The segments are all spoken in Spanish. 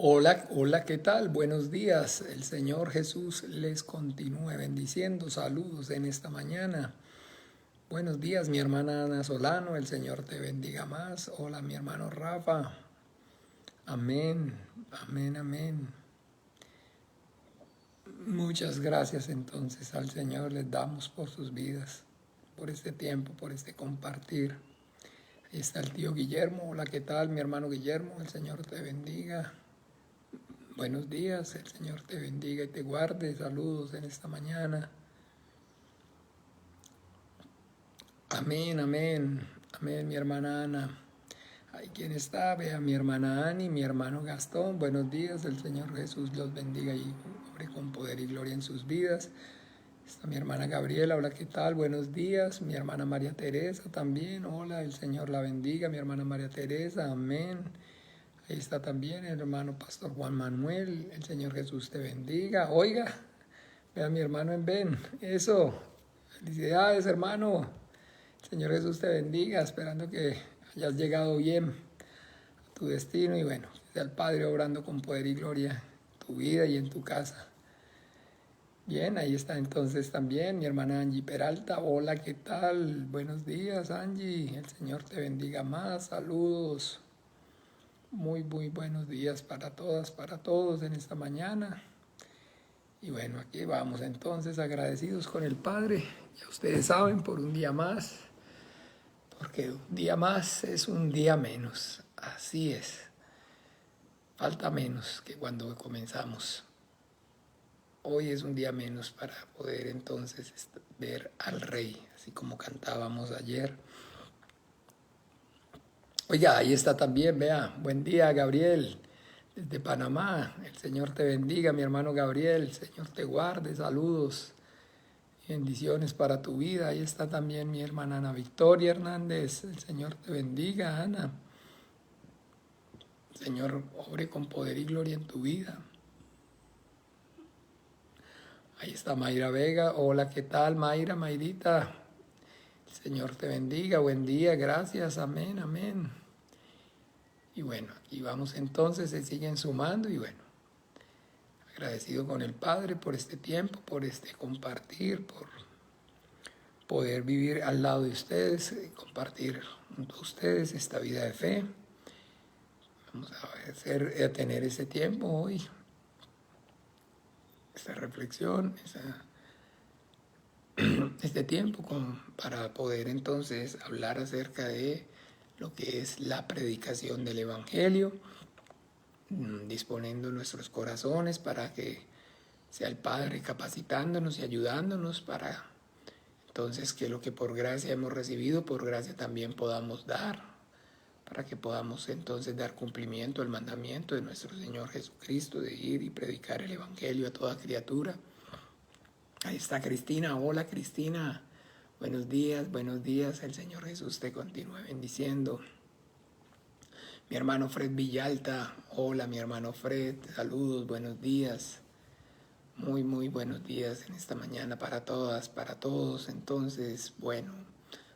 Hola, hola, ¿qué tal? Buenos días. El Señor Jesús les continúe bendiciendo. Saludos en esta mañana. Buenos días, mi hermana Ana Solano. El Señor te bendiga más. Hola, mi hermano Rafa. Amén, amén, amén. Muchas gracias entonces al Señor les damos por sus vidas, por este tiempo, por este compartir. Ahí está el tío Guillermo. Hola, ¿qué tal, mi hermano Guillermo? El Señor te bendiga. Buenos días, el Señor te bendiga y te guarde. Saludos en esta mañana. Amén, amén, amén, mi hermana Ana. Ahí quien está, vea mi hermana Ani, mi hermano Gastón. Buenos días, el Señor Jesús los bendiga y obre con poder y gloria en sus vidas. Está mi hermana Gabriela, hola, ¿qué tal? Buenos días. Mi hermana María Teresa también, hola, el Señor la bendiga. Mi hermana María Teresa, amén. Ahí está también el hermano Pastor Juan Manuel, el Señor Jesús te bendiga. Oiga, vea mi hermano en Ben, eso, felicidades hermano. El Señor Jesús te bendiga, esperando que hayas llegado bien a tu destino y bueno, sea el Padre obrando con poder y gloria en tu vida y en tu casa. Bien, ahí está entonces también mi hermana Angie Peralta. Hola, ¿qué tal? Buenos días, Angie. El Señor te bendiga más. Saludos. Muy, muy buenos días para todas, para todos en esta mañana. Y bueno, aquí vamos entonces agradecidos con el Padre. Ya ustedes saben, por un día más, porque un día más es un día menos. Así es. Falta menos que cuando comenzamos. Hoy es un día menos para poder entonces ver al Rey, así como cantábamos ayer. Oiga, ahí está también, vea. Buen día, Gabriel, desde Panamá. El Señor te bendiga, mi hermano Gabriel. El Señor te guarde. Saludos. Bendiciones para tu vida. Ahí está también mi hermana Ana Victoria Hernández. El Señor te bendiga, Ana. El Señor obre con poder y gloria en tu vida. Ahí está Mayra Vega. Hola, ¿qué tal, Mayra, Mayrita? El Señor te bendiga. Buen día. Gracias. Amén, amén. Y bueno, aquí vamos entonces. Se siguen sumando y bueno, agradecido con el Padre por este tiempo, por este compartir, por poder vivir al lado de ustedes, compartir junto a ustedes esta vida de fe. Vamos a tener ese tiempo hoy, esta reflexión, este tiempo para poder entonces hablar acerca de lo que es la predicación del Evangelio, disponiendo nuestros corazones para que sea el Padre capacitándonos y ayudándonos para entonces que lo que por gracia hemos recibido, por gracia también podamos dar, para que podamos entonces dar cumplimiento al mandamiento de nuestro Señor Jesucristo de ir y predicar el Evangelio a toda criatura. Ahí está Cristina. Hola, Cristina. Buenos días. El Señor Jesús te continúe bendiciendo. Mi hermano Fred Villalta. Hola, mi hermano Fred. Saludos, buenos días. Muy, muy buenos días en esta mañana para todas, para todos. Entonces, bueno,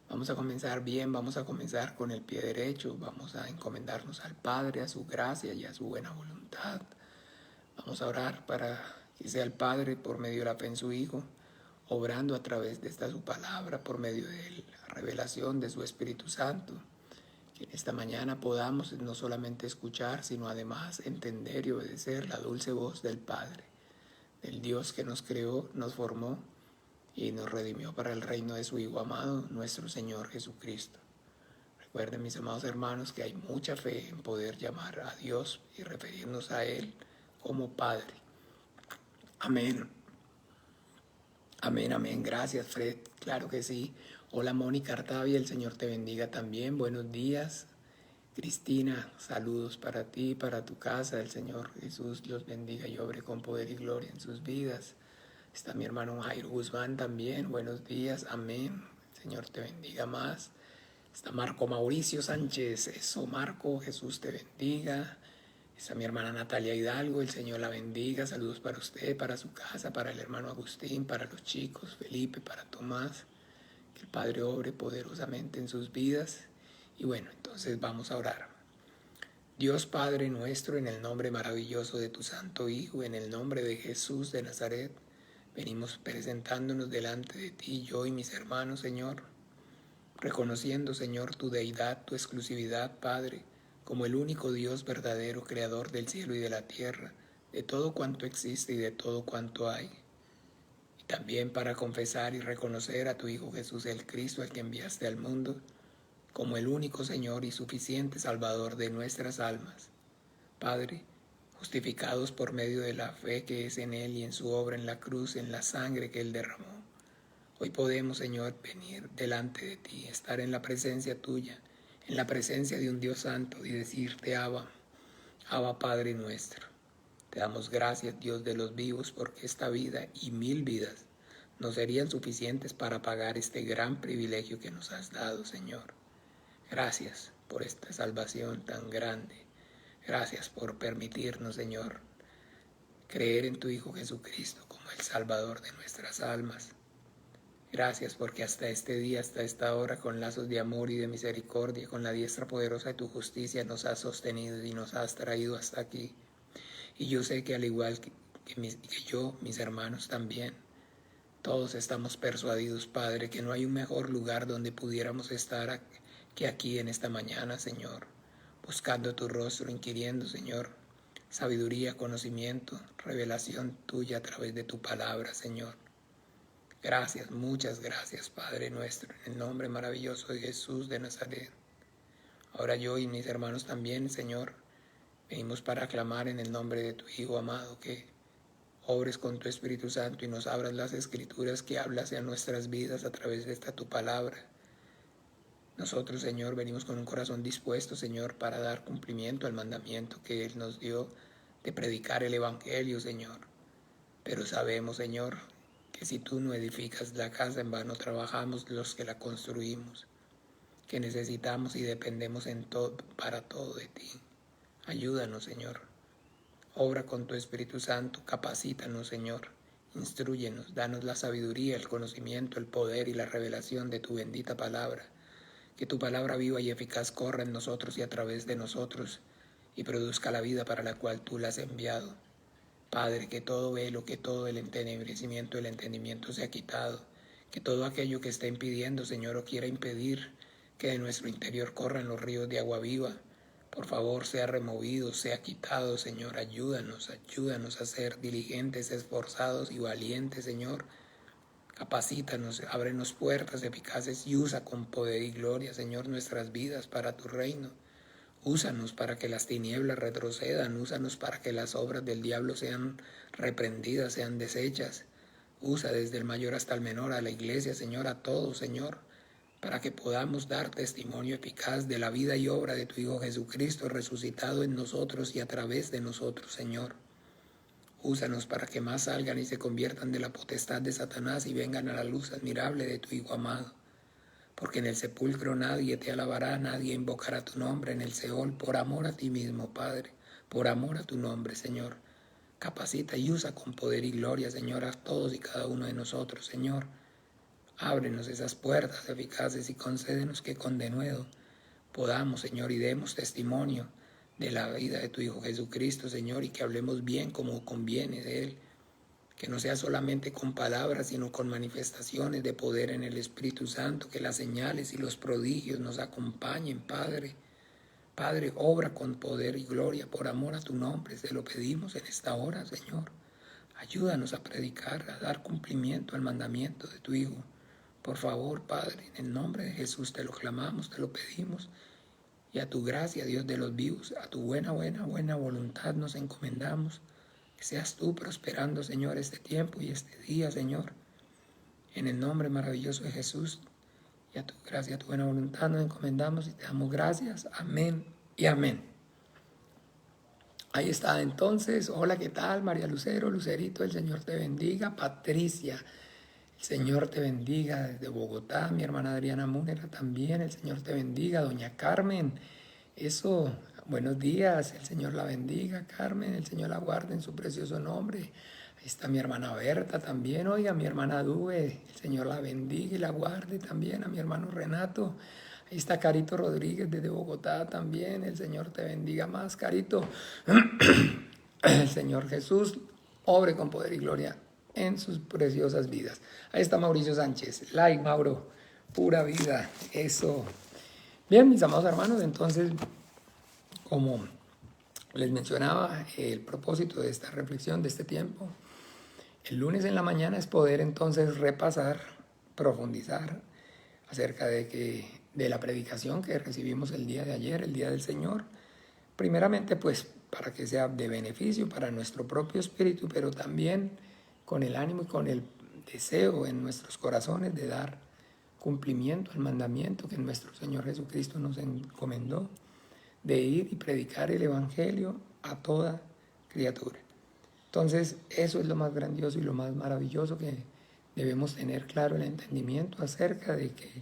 vamos a comenzar bien, vamos a comenzar con el pie derecho, vamos a encomendarnos al Padre, a su gracia y a su buena voluntad. Vamos a orar para que sea el Padre, por medio de la fe en su Hijo, obrando a través de esta su palabra, por medio de la revelación de su Espíritu Santo. Que en esta mañana podamos no solamente escuchar, sino además entender y obedecer la dulce voz del Padre, del Dios que nos creó, nos formó y nos redimió para el reino de su Hijo amado, nuestro Señor Jesucristo. Recuerden, mis amados hermanos, que hay mucha fe en poder llamar a Dios y referirnos a Él como Padre. Amén. Amén, amén. Gracias, Fred. Claro que sí. Hola, Mónica Artavia. El Señor te bendiga también. Buenos días. Cristina, saludos para ti, para tu casa. El Señor Jesús los bendiga y obre con poder y gloria en sus vidas. Está mi hermano Jairo Guzmán también. Buenos días. Amén. El Señor te bendiga más. Está Marco Mauricio Sánchez. Eso, Marco. Jesús te bendiga. Está mi hermana Natalia Hidalgo. El Señor la bendiga. Saludos para usted, para su casa, para el hermano Agustín, para los chicos, Felipe, para Tomás. Que el Padre obre poderosamente en sus vidas. Y bueno, entonces vamos a orar. Dios Padre nuestro, en el nombre maravilloso de tu Santo Hijo, en el nombre de Jesús de Nazaret, venimos presentándonos delante de ti, yo y mis hermanos, Señor, reconociendo, Señor, tu deidad, tu exclusividad, Padre, como el único Dios verdadero, creador del cielo y de la tierra, de todo cuanto existe y de todo cuanto hay. Y también para confesar y reconocer a tu Hijo Jesús el Cristo, al que enviaste al mundo, como el único Señor y suficiente Salvador de nuestras almas. Padre, justificados por medio de la fe que es en Él y en su obra en la cruz, en la sangre que Él derramó, hoy podemos, Señor, venir delante de ti, estar en la presencia tuya, en la presencia de un Dios santo y decirte, Abba, Abba Padre nuestro. Te damos gracias, Dios de los vivos, porque esta vida y 1000 vidas no serían suficientes para pagar este gran privilegio que nos has dado, Señor. Gracias por esta salvación tan grande. Gracias por permitirnos, Señor, creer en tu Hijo Jesucristo como el Salvador de nuestras almas. Gracias porque hasta este día, hasta esta hora, con lazos de amor y de misericordia, con la diestra poderosa de tu justicia, nos has sostenido y nos has traído hasta aquí. Y yo sé que al igual que yo, mis hermanos también, todos estamos persuadidos, Padre, que no hay un mejor lugar donde pudiéramos estar que aquí en esta mañana, Señor, buscando tu rostro, inquiriendo, Señor, sabiduría, conocimiento, revelación tuya a través de tu palabra, Señor. Gracias, muchas gracias, Padre nuestro, en el nombre maravilloso de Jesús de Nazaret. Ahora yo y mis hermanos también, Señor, venimos para aclamar en el nombre de tu Hijo amado, que obres con tu Espíritu Santo y nos abras las Escrituras, que hablas en nuestras vidas a través de esta tu palabra. Nosotros, Señor, venimos con un corazón dispuesto, Señor, para dar cumplimiento al mandamiento que Él nos dio de predicar el Evangelio, Señor. Pero sabemos, Señor, que si tú no edificas la casa, en vano trabajamos los que la construimos, que necesitamos y dependemos para todo de ti. Ayúdanos, Señor. Obra con tu Espíritu Santo, capacítanos, Señor. Instrúyenos, danos la sabiduría, el conocimiento, el poder y la revelación de tu bendita palabra. Que tu palabra viva y eficaz corra en nosotros y a través de nosotros y produzca la vida para la cual tú la has enviado. Padre, que todo velo, que todo el entenebrecimiento del entendimiento sea quitado, que todo aquello que está impidiendo, Señor, o quiera impedir que de nuestro interior corran los ríos de agua viva, por favor, sea removido, sea quitado, Señor. Ayúdanos a ser diligentes, esforzados y valientes, Señor. Capacítanos, ábrenos puertas eficaces y usa con poder y gloria, Señor, nuestras vidas para tu reino. Úsanos para que las tinieblas retrocedan, úsanos para que las obras del diablo sean reprendidas, sean deshechas. Usa desde el mayor hasta el menor a la iglesia, Señor, a todos, Señor, para que podamos dar testimonio eficaz de la vida y obra de tu Hijo Jesucristo resucitado en nosotros y a través de nosotros, Señor. Úsanos para que más salgan y se conviertan de la potestad de Satanás y vengan a la luz admirable de tu Hijo amado. Porque en el sepulcro nadie te alabará, nadie invocará tu nombre en el Seol, por amor a ti mismo, Padre, por amor a tu nombre, Señor. Capacita y usa con poder y gloria, Señor, a todos y cada uno de nosotros, Señor. Ábrenos esas puertas eficaces y concédenos que con denuedo podamos, Señor, y demos testimonio de la vida de tu Hijo Jesucristo, Señor, y que hablemos bien como conviene de Él. Que no sea solamente con palabras, sino con manifestaciones de poder en el Espíritu Santo, que las señales y los prodigios nos acompañen, Padre. Padre, obra con poder y gloria por amor a tu nombre, te lo pedimos en esta hora, Señor. Ayúdanos a predicar, a dar cumplimiento al mandamiento de tu Hijo. Por favor, Padre, en el nombre de Jesús te lo clamamos, te lo pedimos. Y a tu gracia, Dios de los vivos, a tu buena voluntad nos encomendamos. Que seas tú prosperando, Señor, este tiempo y este día, Señor. En el nombre maravilloso de Jesús y a tu gracia, a tu buena voluntad nos encomendamos y te damos gracias. Amén y amén. Ahí está entonces. Hola, ¿qué tal? María Lucero, Lucerito, el Señor te bendiga. Patricia, el Señor te bendiga desde Bogotá. Mi hermana Adriana Múnera también, el Señor te bendiga. Doña Carmen, eso, buenos días, el Señor la bendiga, Carmen, el Señor la guarde en su precioso nombre. Ahí Ahí está mi hermana Berta también, oiga, mi hermana Due, el Señor la bendiga y la guarde también, a mi hermano Renato. Ahí está Carito Rodríguez desde Bogotá también, el Señor te bendiga más, Carito. El Señor Jesús obre con poder y gloria en sus preciosas vidas. Ahí está Mauricio Sánchez, like Mauro, pura vida, eso. Bien, mis amados hermanos, entonces, como les mencionaba, el propósito de esta reflexión, de este tiempo, el lunes en la mañana es poder entonces repasar, profundizar acerca de la predicación que recibimos el día de ayer, el día del Señor. Primeramente, pues, para que sea de beneficio para nuestro propio espíritu, pero también con el ánimo y con el deseo en nuestros corazones de dar cumplimiento al mandamiento que nuestro Señor Jesucristo nos encomendó, de ir y predicar el Evangelio a toda criatura. Entonces, eso es lo más grandioso y lo más maravilloso, que debemos tener claro el entendimiento acerca de que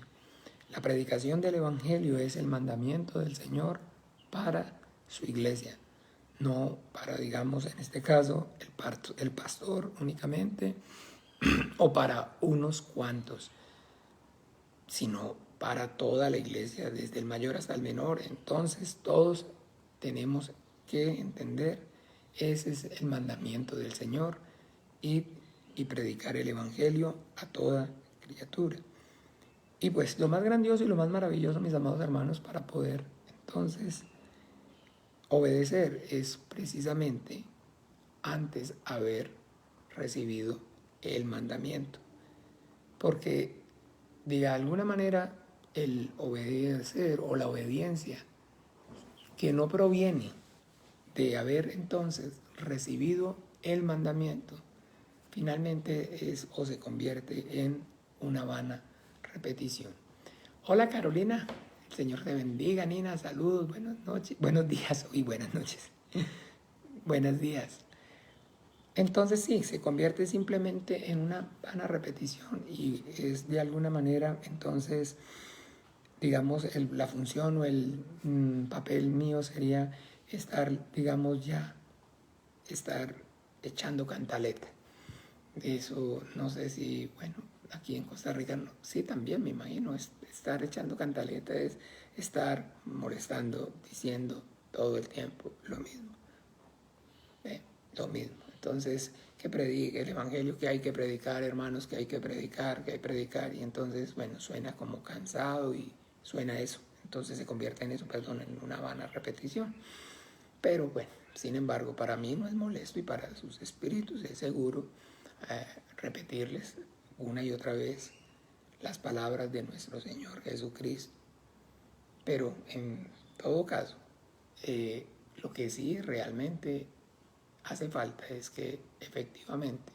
la predicación del Evangelio es el mandamiento del Señor para su iglesia, no para, digamos, en este caso, el pastor únicamente o para unos cuantos, sino para toda la iglesia, desde el mayor hasta el menor. Entonces todos tenemos que entender, ese es el mandamiento del Señor, ir y predicar el Evangelio a toda criatura. Y pues lo más grandioso y lo más maravilloso, mis amados hermanos, para poder entonces obedecer es precisamente antes haber recibido el mandamiento. Porque de alguna manera el obedecer o la obediencia que no proviene de haber entonces recibido el mandamiento, finalmente es o se convierte en una vana repetición. Hola Carolina, el Señor te bendiga. Nina, saludos, buenas noches, buenos días y buenas noches. Buenos días. Entonces sí, se convierte simplemente en una vana repetición y es de alguna manera entonces, digamos, la función o el papel mío sería estar, digamos, estar echando cantaleta. Eso no sé si, bueno, aquí en Costa Rica no, sí también me imagino, estar echando cantaleta es estar molestando, diciendo todo el tiempo lo mismo. Lo mismo. Entonces, que predique el Evangelio, que hay que predicar, hermanos, que hay que predicar, y entonces, bueno, suena como cansado y suena eso. Entonces se convierte en eso, perdón, en una vana repetición. Pero bueno, sin embargo, para mí no es molesto y para sus espíritus es seguro repetirles una y otra vez las palabras de nuestro Señor Jesucristo. Pero en todo caso, lo que sí realmente hace falta es que efectivamente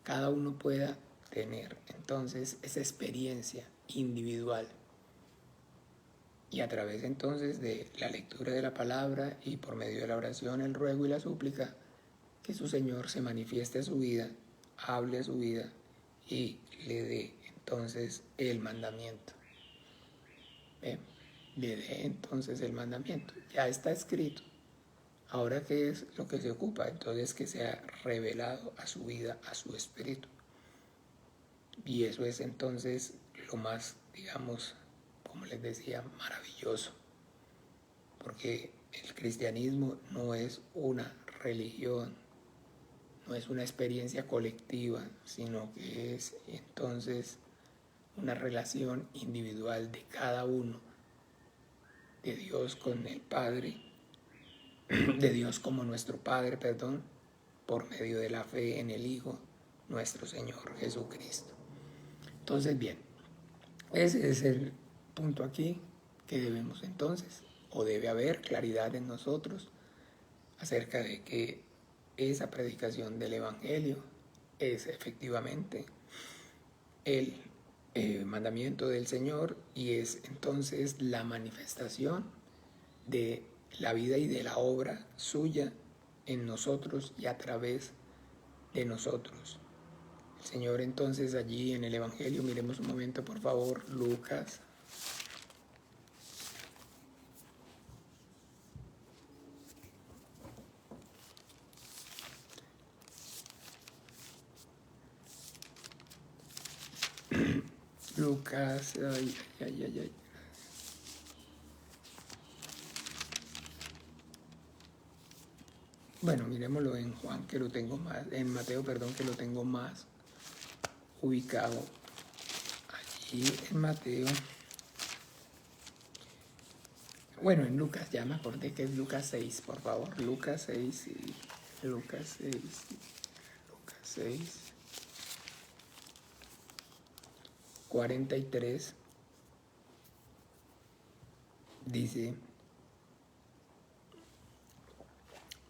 cada uno pueda tener entonces esa experiencia individual y a través entonces de la lectura de la palabra y por medio de la oración, el ruego y la súplica, que su Señor se manifieste a su vida, hable a su vida y le dé entonces el mandamiento. Le dé entonces el mandamiento. Ya está escrito. Ahora, ¿qué es lo que se ocupa? Entonces, que sea revelado a su vida, a su espíritu. Y eso es entonces lo más, digamos, como les decía, maravilloso. Porque el cristianismo no es una religión, no es una experiencia colectiva, sino que es entonces una relación individual de cada uno, de Dios con el Padre, de Dios como nuestro Padre, perdón, por medio de la fe en el Hijo, nuestro Señor Jesucristo. Entonces, bien, ese es el punto aquí que debemos entonces, o debe haber claridad en nosotros acerca de que esa predicación del Evangelio es efectivamente el mandamiento del Señor y es entonces la manifestación de la vida y de la obra suya en nosotros y a través de nosotros. El Señor entonces allí en el Evangelio, miremos un momento por favor, Lucas. Lucas, ay, ay, ay, ay. Bueno, miremoslo en Juan, que lo tengo más, en Mateo, perdón, que lo tengo más ubicado. Allí en Mateo. Bueno, en Lucas, ya me acordé que es Lucas 6, por favor. Lucas 6, y Lucas 6, Lucas 6, 43, dice,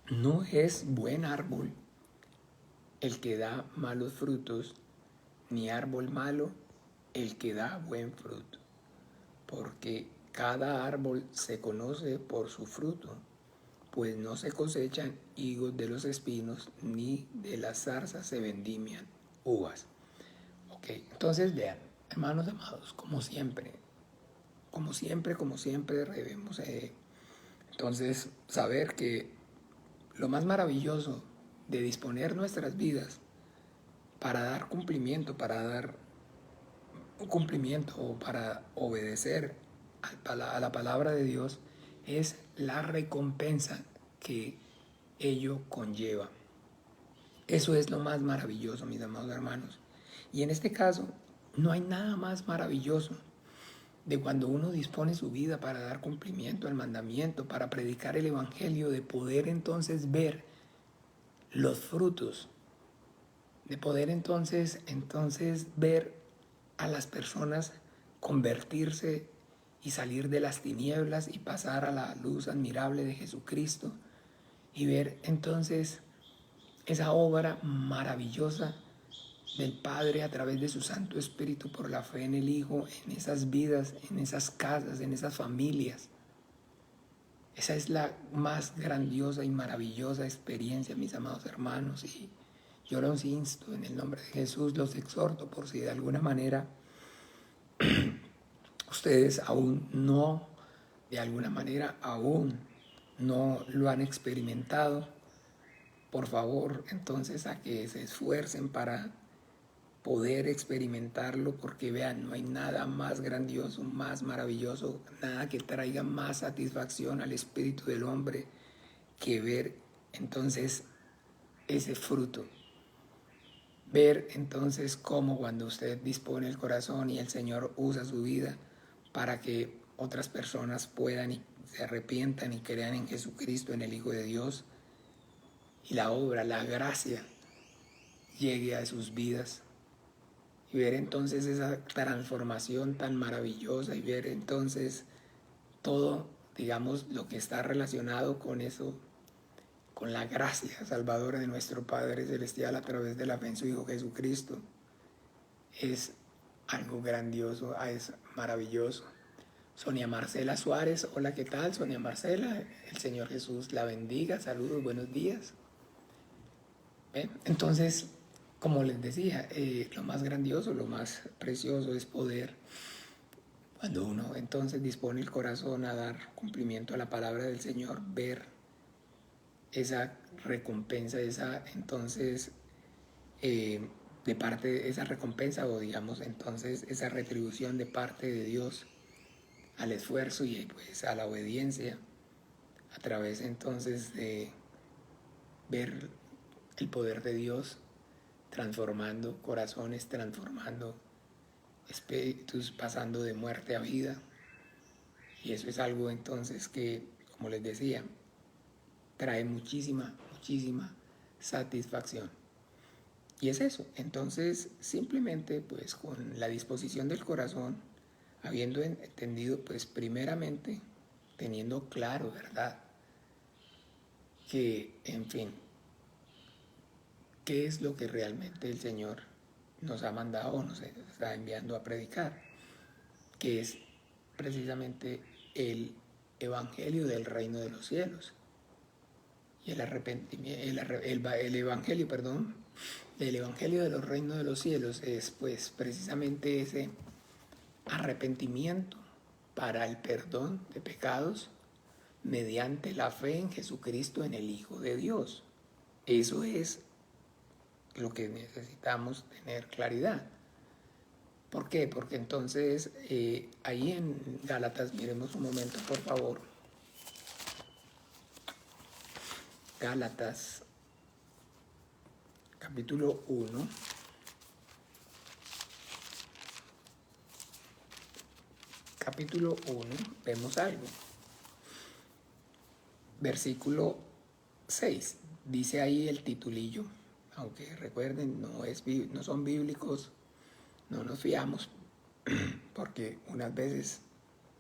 no es buen árbol el que da malos frutos, ni árbol malo el que da buen fruto, porque cada árbol se conoce por su fruto, pues no se cosechan higos de los espinos, ni de las zarzas se vendimian uvas. Ok, entonces vean, hermanos amados, como siempre, debemos entonces saber que lo más maravilloso de disponer nuestras vidas para dar cumplimiento, para dar un cumplimiento o para obedecer a la palabra de Dios es la recompensa que ello conlleva. Eso es lo más maravilloso, mis amados hermanos. Y en este caso, no hay nada más maravilloso de cuando uno dispone su vida para dar cumplimiento al mandamiento, para predicar el evangelio, de poder entonces ver los frutos, de poder entonces ver a las personas convertirse y salir de las tinieblas y pasar a la luz admirable de Jesucristo, y ver entonces esa obra maravillosa del Padre a través de su Santo Espíritu por la fe en el Hijo, en esas vidas, en esas casas, en esas familias. Esa es la más grandiosa y maravillosa experiencia, mis amados hermanos, y yo los insto en el nombre de Jesús, los exhorto por si de alguna manera ustedes aún no, de alguna manera aún no lo han experimentado, por favor, entonces a que se esfuercen para poder experimentarlo, porque vean, no hay nada más grandioso, más maravilloso, nada que traiga más satisfacción al espíritu del hombre que ver entonces ese fruto. Ver entonces cómo cuando usted dispone el corazón y el Señor usa su vida para que otras personas puedan y se arrepientan y crean en Jesucristo, en el Hijo de Dios, y la obra, la gracia llegue a sus vidas, y ver entonces esa transformación tan maravillosa, y ver entonces todo, digamos, lo que está relacionado con eso, con la gracia salvadora de nuestro Padre Celestial a través de la fe en su Hijo Jesucristo, es algo grandioso, es maravilloso. Sonia Marcela Suárez, hola, ¿qué tal? Sonia Marcela, el Señor Jesús la bendiga, saludos, buenos días. Entonces, como les decía, lo más grandioso, lo más precioso es poder, cuando uno entonces dispone el corazón a dar cumplimiento a la palabra del Señor, ver esa recompensa, esa entonces de parte, esa recompensa, o digamos entonces esa retribución de parte de Dios al esfuerzo y pues a la obediencia, a través entonces de ver el poder de Dios transformando corazones, transformando espíritus, pasando de muerte a vida. Y eso es algo entonces que, como les decía, trae muchísima satisfacción. Y es eso, entonces simplemente pues con la disposición del corazón, habiendo entendido pues primeramente, teniendo claro, ¿verdad? Que, en fin, ¿qué es lo que realmente el Señor nos ha mandado o nos está enviando a predicar? Que es precisamente el Evangelio del Reino de los Cielos. Y el arrepentimiento, el Evangelio, perdón, el Evangelio de los Reinos de los Cielos es pues precisamente ese arrepentimiento para el perdón de pecados mediante la fe en Jesucristo, en el Hijo de Dios. Eso es lo que necesitamos tener claridad. ¿Por qué? Porque entonces ahí en Gálatas, miremos un momento por favor. Gálatas, capítulo 1. Capítulo 1, vemos algo. Versículo 6, dice ahí el titulillo, aunque recuerden, no son bíblicos, no nos fiamos, porque unas veces,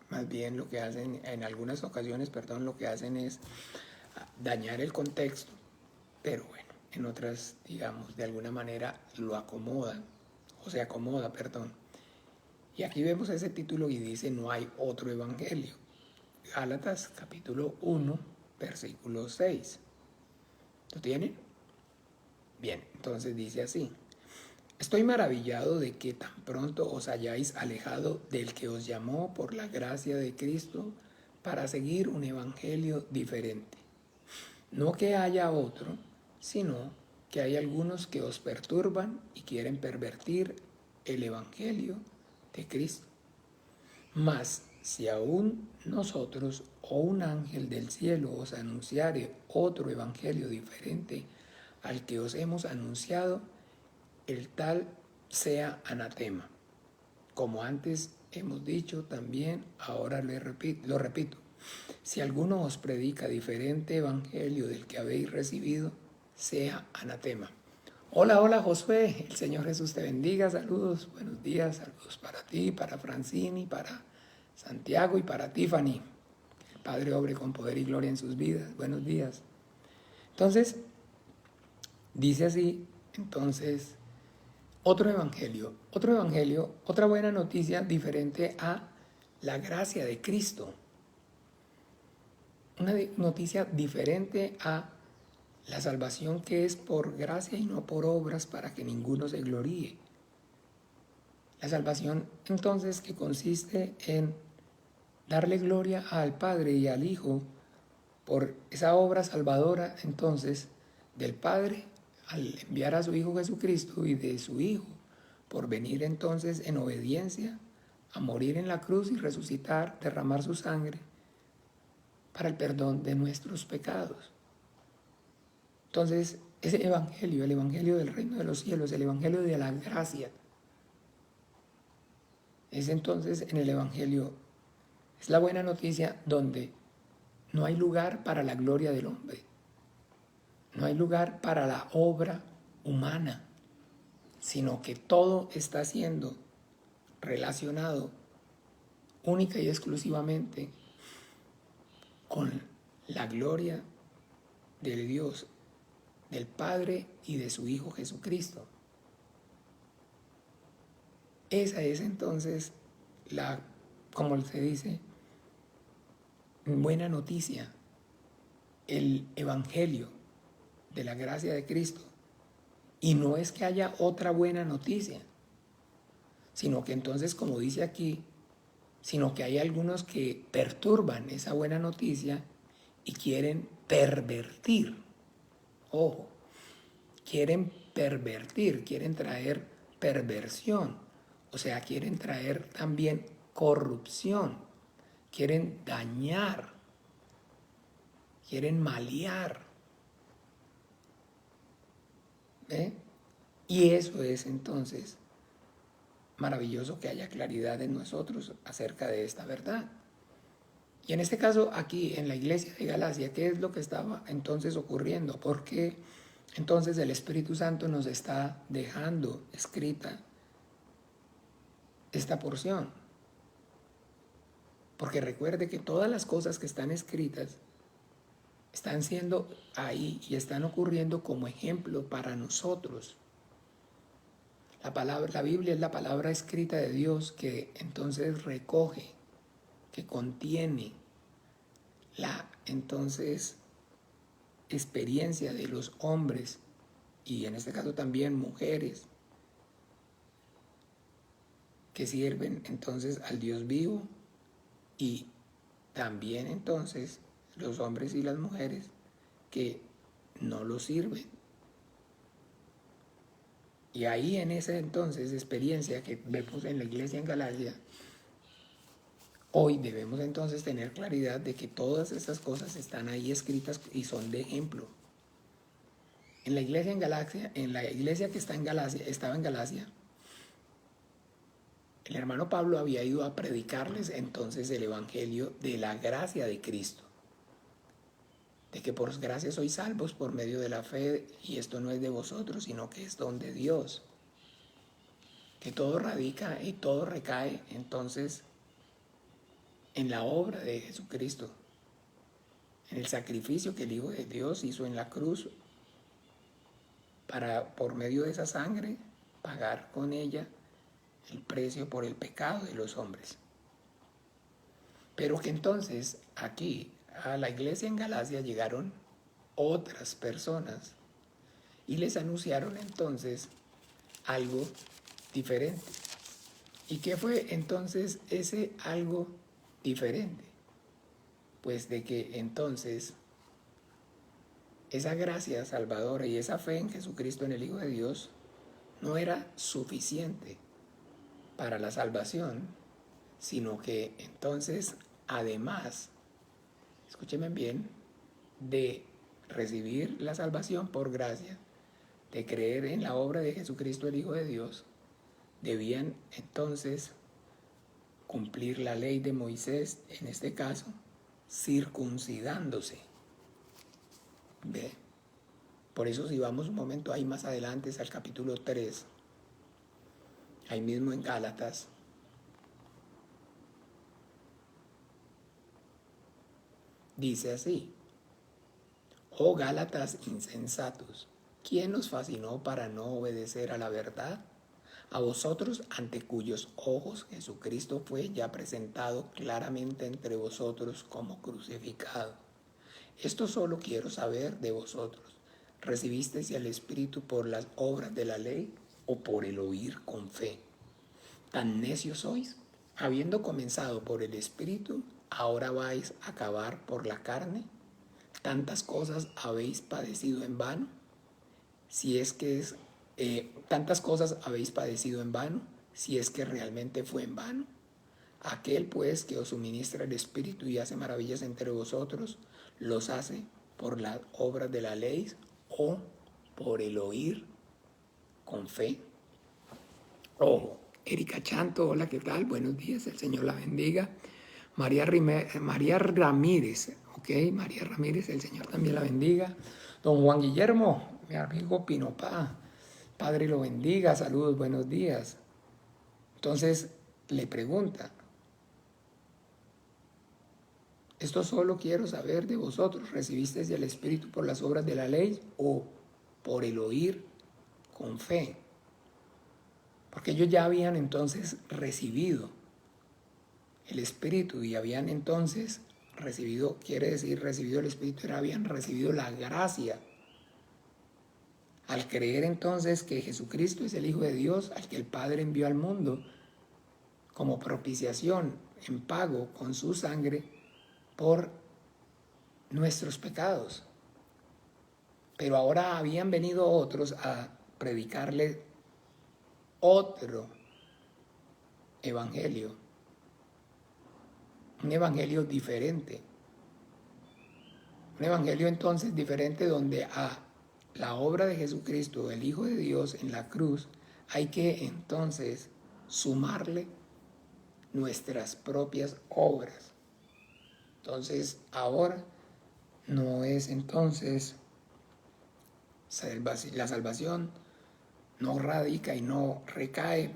más bien lo que hacen, en algunas ocasiones, perdón, lo que hacen es dañar el contexto, pero bueno, en otras, digamos, de alguna manera lo acomodan, o se acomoda, perdón. Y aquí vemos ese título y dice, no hay otro evangelio. Gálatas, capítulo 1, versículo 6. ¿Lo tienen? Bien, entonces dice así. Estoy maravillado de que tan pronto os hayáis alejado del que os llamó por la gracia de Cristo para seguir un evangelio diferente. No que haya otro, sino que hay algunos que os perturban y quieren pervertir el evangelio de Cristo. Mas si aún nosotros o un ángel del cielo os anunciare otro evangelio diferente al que os hemos anunciado, el tal sea anatema. Como antes hemos dicho también, ahora lo repito. Si alguno os predica diferente evangelio del que habéis recibido, sea anatema. Hola, hola Josué, el Señor Jesús te bendiga, saludos, buenos días, saludos para ti, para Francini, para Santiago y para Tiffany. El Padre obre con poder y gloria en sus vidas, buenos días. Entonces, dice así, entonces, otro evangelio, otra buena noticia diferente a la gracia de Cristo. Una noticia diferente a la salvación que es por gracia y no por obras para que ninguno se gloríe. La salvación entonces que consiste en darle gloria al Padre y al Hijo por esa obra salvadora entonces del Padre al enviar a su Hijo Jesucristo y de su Hijo por venir entonces en obediencia a morir en la cruz y resucitar, derramar su sangre para el perdón de nuestros pecados. Entonces, ese evangelio, el evangelio del reino de los cielos, el evangelio de la gracia, es entonces en el evangelio, es la buena noticia donde no hay lugar para la gloria del hombre, no hay lugar para la obra humana, sino que todo está siendo relacionado única y exclusivamente con la gloria del Dios, del Padre y de su Hijo Jesucristo. Esa es entonces como se dice, buena noticia, el evangelio de la gracia de Cristo. Y no es que haya otra buena noticia, sino que entonces, como dice aquí, sino que hay algunos que perturban esa buena noticia y quieren pervertir. Ojo, quieren pervertir, quieren traer perversión, o sea, quieren traer también corrupción, quieren dañar, quieren malear. ¿Ve? Y eso es entonces maravilloso que haya claridad en nosotros acerca de esta verdad. Y en este caso, aquí en la iglesia de Galacia, ¿qué es lo que estaba entonces ocurriendo? ¿Por qué entonces el Espíritu Santo nos está dejando escrita esta porción? Porque recuerde que todas las cosas que están escritas están siendo ahí y están ocurriendo como ejemplo para nosotros. La Biblia es la palabra escrita de Dios que entonces recoge, que contiene la entonces experiencia de los hombres y en este caso también mujeres que sirven entonces al Dios vivo y también entonces los hombres y las mujeres que no lo sirven. Y ahí en esa entonces experiencia que vemos en la iglesia en Galacia, hoy debemos entonces tener claridad de que todas estas cosas están ahí escritas y son de ejemplo. En la iglesia en Galacia, en la iglesia que estaba en Galacia, el hermano Pablo había ido a predicarles entonces el evangelio de la gracia de Cristo, de que por gracia sois salvos por medio de la fe, y esto no es de vosotros, sino que es don de Dios, que todo radica y todo recae entonces en la obra de Jesucristo, en el sacrificio que el Hijo de Dios hizo en la cruz para, por medio de esa sangre, pagar con ella el precio por el pecado de los hombres. Pero que entonces aquí a la iglesia en Galacia llegaron otras personas y les anunciaron entonces algo diferente. ¿Y qué fue entonces ese algo diferente? Pues de que entonces esa gracia salvadora y esa fe en Jesucristo, en el Hijo de Dios, no era suficiente para la salvación, sino que entonces, además, escúchenme bien, de recibir la salvación por gracia, de creer en la obra de Jesucristo, el Hijo de Dios, debían entonces cumplir la ley de Moisés, en este caso, circuncidándose. ¿Ve? Por eso si vamos un momento ahí más adelante al capítulo 3, ahí mismo en Gálatas, dice así: oh Gálatas insensatos, ¿quién os fascinó para no obedecer a la verdad? A vosotros, ante cuyos ojos Jesucristo fue ya presentado claramente entre vosotros como crucificado. Esto solo quiero saber de vosotros: ¿recibisteis el Espíritu por las obras de la ley o por el oír con fe? ¿Tan necios sois? Habiendo comenzado por el Espíritu, ¿ahora vais a acabar por la carne? ¿Tantas cosas habéis padecido en vano? Si es que tantas cosas habéis padecido en vano, si es que realmente fue en vano. Aquel pues que os suministra el Espíritu y hace maravillas entre vosotros, ¿los hace por las obras de la ley o por el oír con fe? Ojo, Erika Chanto, hola, ¿qué tal? Buenos días, el Señor la bendiga. María Ramírez, ok, María Ramírez, el Señor también la bendiga. Don Juan Guillermo, mi amigo Pinopá, Padre lo bendiga, saludos, buenos días. Entonces le pregunta: esto solo quiero saber de vosotros, ¿recibisteis el Espíritu por las obras de la ley o por el oír con fe? Porque ellos ya habían entonces recibido el Espíritu y habían entonces recibido, quiere decir recibido el Espíritu, habían recibido la gracia. Al creer entonces que Jesucristo es el Hijo de Dios, al que el Padre envió al mundo como propiciación en pago con su sangre por nuestros pecados. Pero ahora habían venido otros a predicarle otro evangelio, un evangelio diferente. Un evangelio entonces diferente donde a la obra de Jesucristo, el Hijo de Dios en la cruz, hay que entonces sumarle nuestras propias obras. Entonces ahora no es entonces la salvación, no radica y no recae,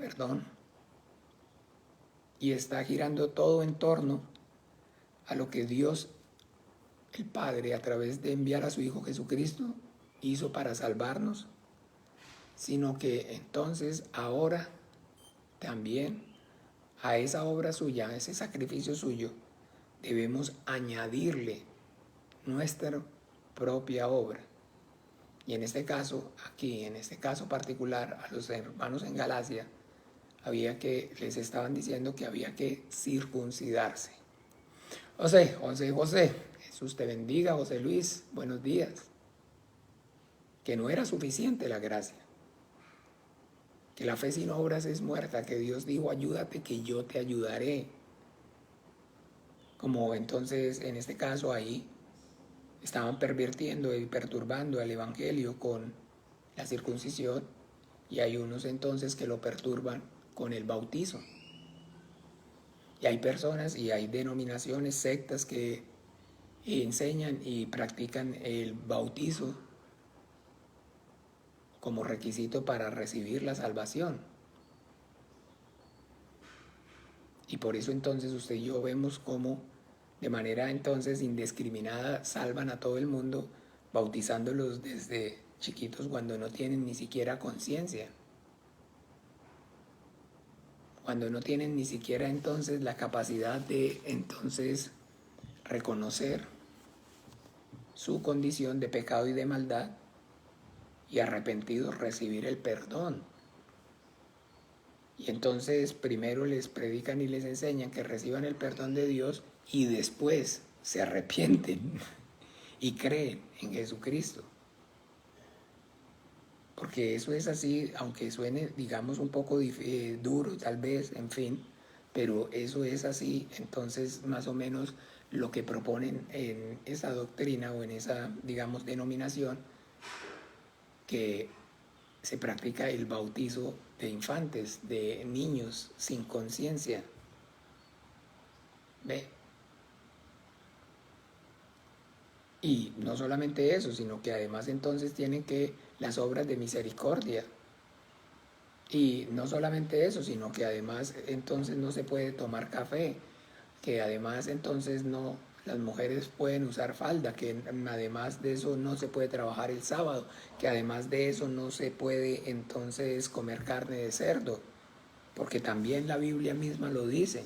y está girando todo en torno a lo que Dios el Padre, a través de enviar a su Hijo Jesucristo, hizo para salvarnos, sino que entonces ahora también a esa obra suya, a ese sacrificio suyo, debemos añadirle nuestra propia obra. Y en este caso, aquí, en este caso particular, a los hermanos en Galacia, les estaban diciendo que había que circuncidarse. José, Jesús te bendiga, José Luis, buenos días. Que no era suficiente la gracia. que la fe sin obras es muerta, que Dios dijo, ayúdate que yo te ayudaré. Como entonces en este caso ahí estaban pervirtiendo y perturbando al evangelio con la circuncisión, y hay unos entonces que lo perturban con el bautizo. Y hay personas y hay denominaciones, sectas que enseñan y practican el bautizo como requisito para recibir la salvación. Y por eso entonces usted y yo vemos cómo de manera entonces indiscriminada salvan a todo el mundo, bautizándolos desde chiquitos cuando no tienen ni siquiera conciencia. Cuando no tienen ni siquiera entonces la capacidad de entonces reconocer su condición de pecado y de maldad, y arrepentidos recibir el perdón. Y entonces primero les predican y les enseñan que reciban el perdón de Dios y después se arrepienten y creen en Jesucristo. Porque eso es así, aunque suene, digamos, un poco duro tal vez, en fin, pero eso es así. Entonces, más o menos lo que proponen en esa doctrina o en esa, digamos, denominación, que se practica el bautizo de infantes, de niños sin conciencia. ¿Ve? Y no solamente eso, sino que además entonces tienen que las obras de misericordia. Y no solamente eso, sino que además entonces no se puede tomar café, que además entonces no, las mujeres pueden usar falda, que además de eso no se puede trabajar el sábado, que además de eso no se puede entonces comer carne de cerdo, porque también la Biblia misma lo dice.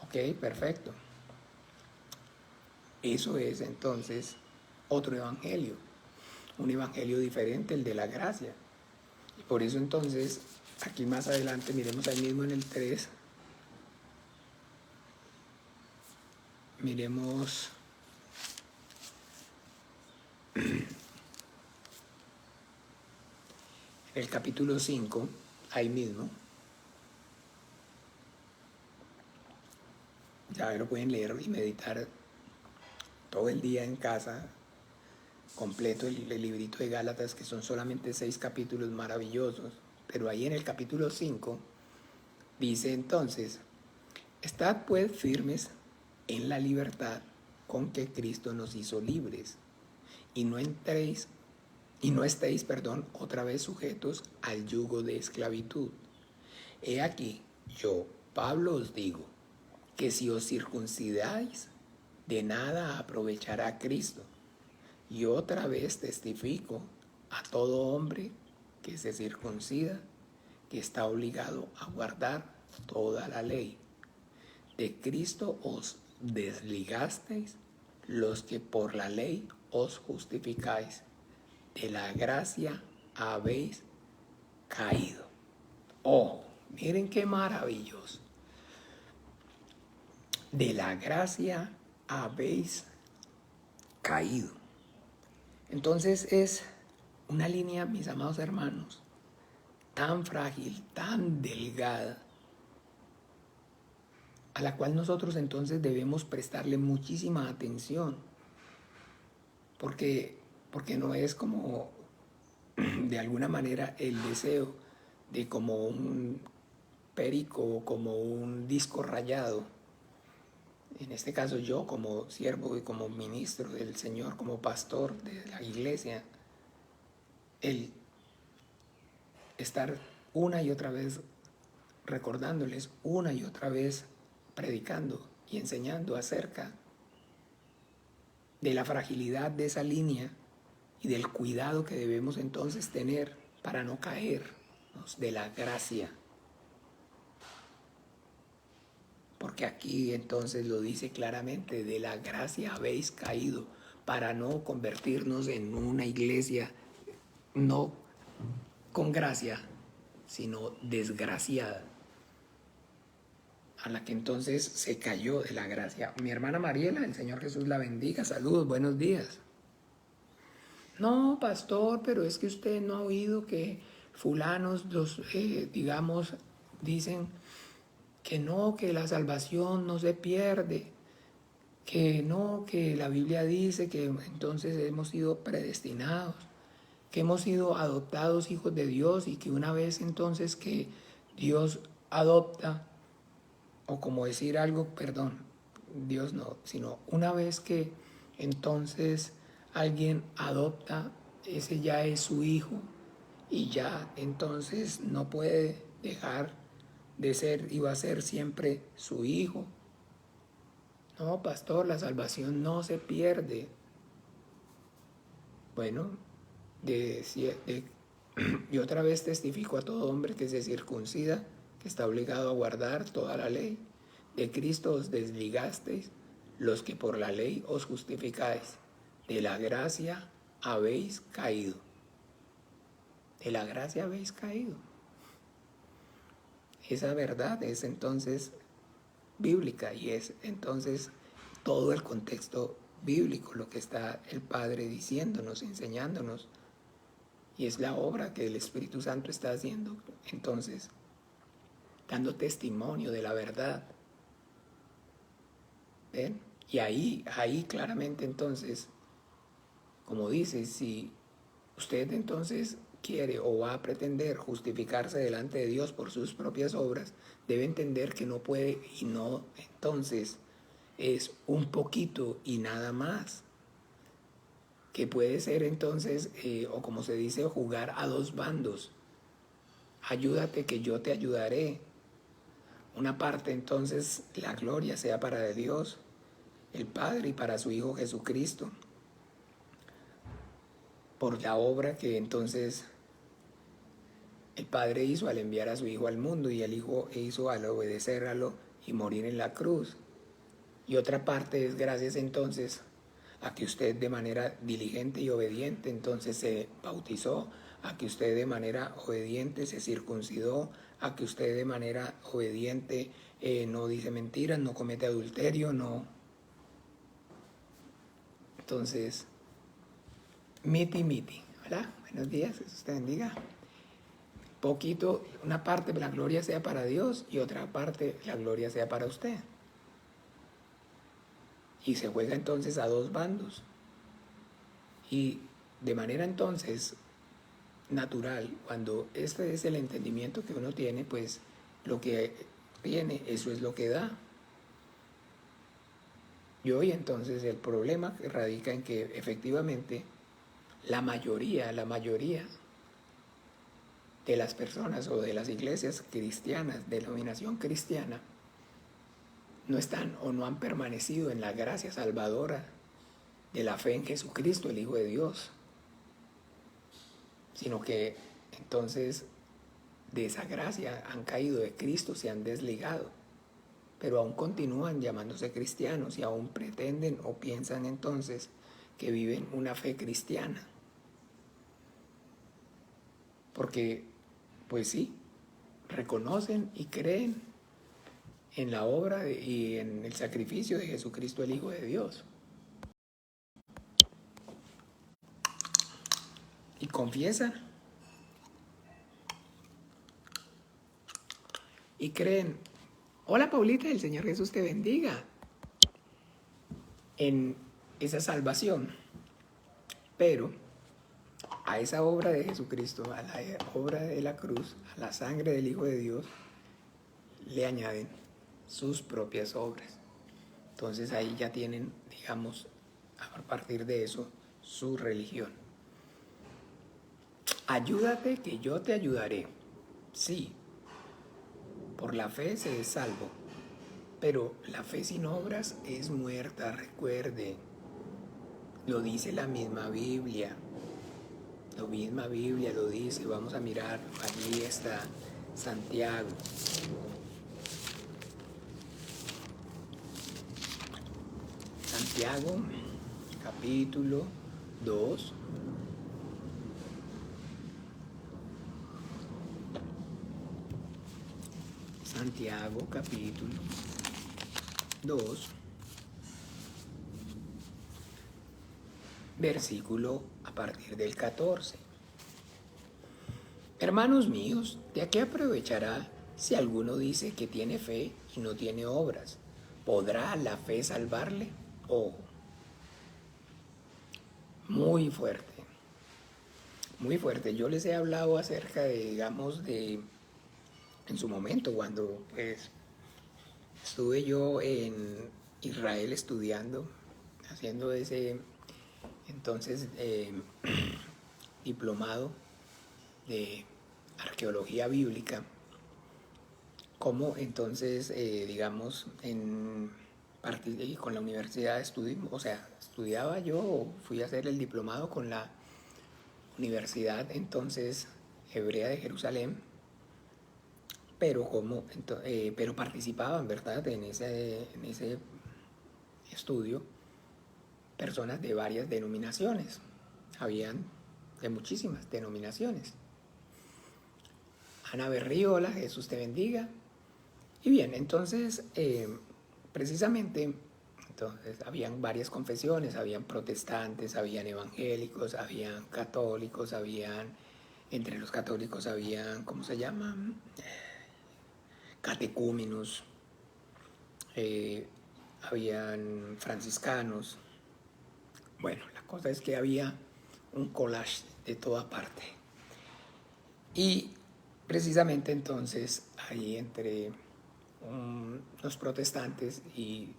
Ok, perfecto. Eso es entonces otro evangelio, un evangelio diferente, el de la gracia. Y por eso entonces, aquí más adelante, miremos ahí mismo en el 3, miremos el capítulo 5, ahí mismo. Ya lo pueden leer y meditar todo el día en casa, completo el librito de Gálatas, que son solamente 6 capítulos maravillosos. Pero ahí en el capítulo 5 dice entonces, estad pues firmes en la libertad con que Cristo nos hizo libres, y no estéis, otra vez sujetos al yugo de esclavitud. He aquí, yo, Pablo, os digo, que si os circuncidáis, de nada aprovechará Cristo. Y otra vez testifico a todo hombre que se circuncida, que está obligado a guardar toda la ley. De Cristo os desligasteis los que por la ley os justificáis. De la gracia habéis caído. Oh, miren qué maravilloso. De la gracia habéis caído. Entonces es una línea, mis amados hermanos, tan frágil, tan delgada, a la cual nosotros entonces debemos prestarle muchísima atención, porque no es como de alguna manera el deseo de como un perico, como un disco rayado. En este caso yo como siervo y como ministro del Señor, como pastor de la iglesia, el estar una y otra vez recordándoles, una y otra vez predicando y enseñando acerca de la fragilidad de esa línea y del cuidado que debemos entonces tener para no caernos de la gracia. Porque aquí entonces lo dice claramente, de la gracia habéis caído, para no convertirnos en una iglesia no con gracia, sino desgraciada, a la que entonces se cayó de la gracia. Mi hermana Mariela, el Señor Jesús la bendiga, saludos, buenos días. No, pastor, pero es que usted no ha oído que fulanos, digamos, dicen que no, que la salvación no se pierde, que no, que la Biblia dice que entonces hemos sido predestinados, que hemos sido adoptados hijos de Dios y que una vez entonces que Dios adopta, o como decir algo, perdón, Dios no, sino una vez que entonces alguien adopta, ese ya es su hijo y ya entonces no puede dejar de ser y va a ser siempre su hijo. No, pastor, la salvación no se pierde. Bueno, y otra vez testifico a todo hombre que se circuncida, que está obligado a guardar toda la ley. De Cristo os desligasteis, los que por la ley os justificáis. De la gracia habéis caído. De la gracia habéis caído. Esa verdad es entonces bíblica y es entonces todo el contexto bíblico, lo que está el Padre diciéndonos, enseñándonos. Y es la obra que el Espíritu Santo está haciendo, entonces, dando testimonio de la verdad. ¿Ven? Y ahí claramente entonces, como dice, si usted entonces quiere o va a pretender justificarse delante de Dios por sus propias obras, debe entender que no puede y no, entonces es un poquito y nada más. Que puede ser entonces, o como se dice, jugar a dos bandos. Ayúdate que yo te ayudaré. Una parte entonces la gloria sea para Dios, el Padre, y para su Hijo Jesucristo, por la obra que entonces el Padre hizo al enviar a su Hijo al mundo y el Hijo hizo al obedecerlo y morir en la cruz. Y otra parte es gracias entonces a que usted de manera diligente y obediente entonces se bautizó, a que usted de manera obediente se circuncidó, a que usted de manera obediente no dice mentiras, no comete adulterio, no. Entonces, miti. Hola, buenos días, que usted bendiga. Poquito, una parte la gloria sea para Dios y otra parte la gloria sea para usted. Y se juega entonces a dos bandos. Y de manera entonces natural, cuando este es el entendimiento que uno tiene, pues lo que viene, eso es lo que da. Y hoy entonces el problema radica en que efectivamente la mayoría de las personas o de las iglesias cristianas, de denominación cristiana, no están o no han permanecido en la gracia salvadora de la fe en Jesucristo, el Hijo de Dios, sino que entonces de esa gracia han caído de Cristo, se han desligado, pero aún continúan llamándose cristianos y aún pretenden o piensan entonces que viven una fe cristiana. Porque, pues sí, reconocen y creen en la obra y en el sacrificio de Jesucristo, el Hijo de Dios. Y confiesan y creen. Hola Paulita, el Señor Jesús te bendiga. En esa salvación. Pero a esa obra de Jesucristo, a la obra de la cruz, a la sangre del Hijo de Dios, le añaden sus propias obras. Entonces ahí ya tienen, digamos, a partir de eso, su religión. Ayúdate que yo te ayudaré. Sí, por la fe se es salvo, pero la fe sin obras es muerta, recuerde. Lo dice la misma Biblia. La misma Biblia lo dice. Vamos a mirar, allí está Santiago. Santiago, capítulo 2. Santiago, capítulo 2. versículo a partir del 14. Hermanos míos, ¿de qué aprovechará si alguno dice que tiene fe y no tiene obras? ¿Podrá la fe salvarle? Ojo, muy fuerte, muy fuerte. Yo les he hablado acerca de, digamos, en su momento, cuando pues estuve yo en Israel estudiando, haciendo ese entonces diplomado de arqueología bíblica, como entonces, digamos, con la universidad estudiaba yo, fui a hacer el diplomado con la Universidad entonces Hebrea de Jerusalén, pero participaban, ¿verdad?, en ese estudio personas de varias denominaciones, habían de muchísimas denominaciones. Ana Berríola, Jesús te bendiga. Y bien, entonces, precisamente, entonces, habían varias confesiones, habían protestantes, habían evangélicos, habían católicos, entre los católicos habían, ¿cómo se llaman? Catecúmenos, habían franciscanos. Bueno, la cosa es que había un collage de toda parte. Y precisamente entonces, ahí entre los protestantes y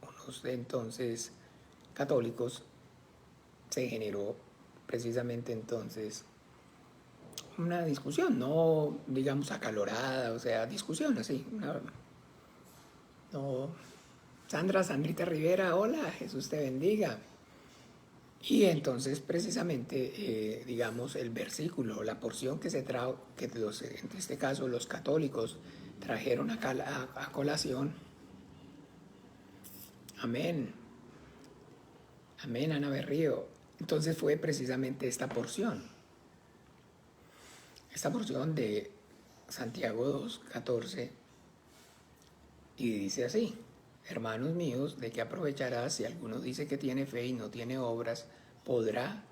unos entonces católicos, se generó precisamente entonces una discusión, no digamos acalorada, o sea, discusión así. No, Sandrita Rivera, hola, Jesús te bendiga. Y entonces precisamente, digamos, el versículo, la porción que en este caso los católicos trajeron a colación. Amén. Amén, Ana Berrío. Entonces fue precisamente esta porción de Santiago 2:14, y dice así: hermanos míos, ¿de qué aprovechará si alguno dice que tiene fe y no tiene obras? ¿Podrá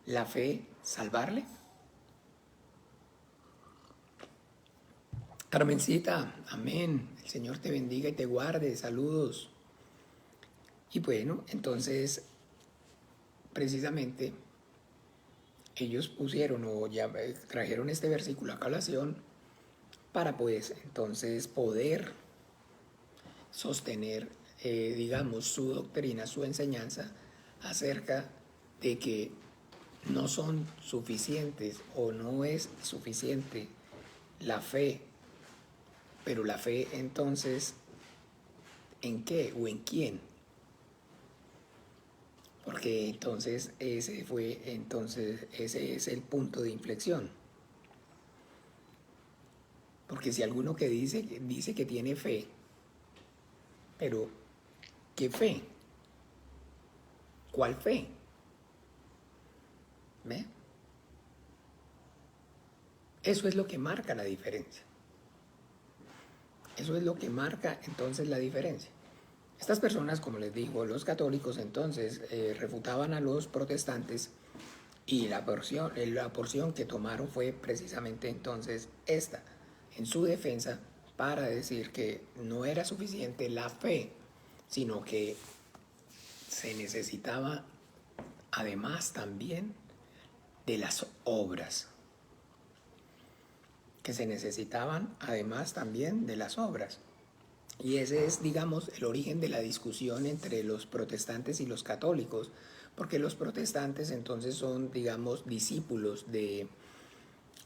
la fe salvarle? Carmencita, amén. El Señor te bendiga y te guarde. Saludos. Y bueno, entonces, precisamente, ellos trajeron este versículo a colación para pues entonces poder sostener, digamos, su doctrina, su enseñanza acerca de que no son suficientes o no es suficiente la fe, pero la fe entonces, ¿en qué o en quién? Porque entonces ese es el punto de inflexión. Porque si alguno que dice que tiene fe, pero ¿qué fe? ¿Cuál fe? ¿Ve? Eso es lo que marca la diferencia. Eso es lo que marca entonces la diferencia. Estas personas, como les digo, los católicos entonces refutaban a los protestantes, y la porción que tomaron fue precisamente entonces esta, en su defensa, para decir que no era suficiente la fe, sino que se necesitaba además también de las obras. Que se necesitaban además también de las obras. Y ese es, digamos, el origen de la discusión entre los protestantes y los católicos, porque los protestantes entonces son, digamos, discípulos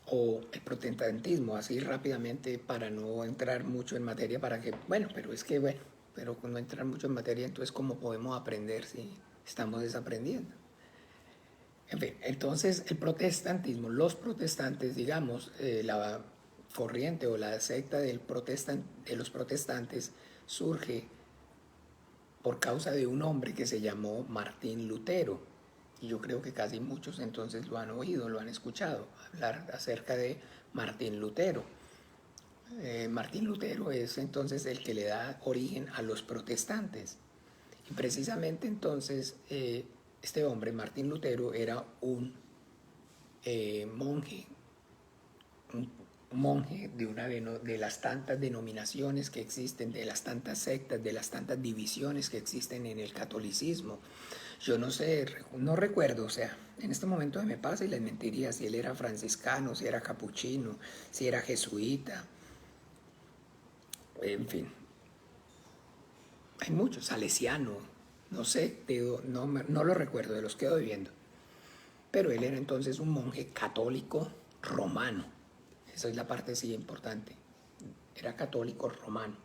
o el protestantismo, así rápidamente, para no entrar mucho en materia, pero con no entrar mucho en materia, entonces ¿cómo podemos aprender si estamos desaprendiendo? En fin, entonces el protestantismo, los protestantes, digamos, la corriente o la secta de los protestantes surge por causa de un hombre que se llamó Martín Lutero. Y yo creo que casi muchos entonces lo han oído, lo han escuchado hablar acerca de Martín Lutero. Martín Lutero es entonces el que le da origen a los protestantes. Y precisamente entonces este hombre, Martín Lutero, era un monje, un monje de una de las tantas denominaciones que existen, de las tantas sectas, de las tantas divisiones que existen en el catolicismo. Yo no sé, no recuerdo, o sea, en este momento me pasa y les mentiría si él era franciscano, si era capuchino, si era jesuita, en fin, hay muchos, salesiano, no sé, no lo recuerdo, de los quedo viendo. Pero él era entonces un monje católico romano. Esa es la parte sí importante. Era católico romano.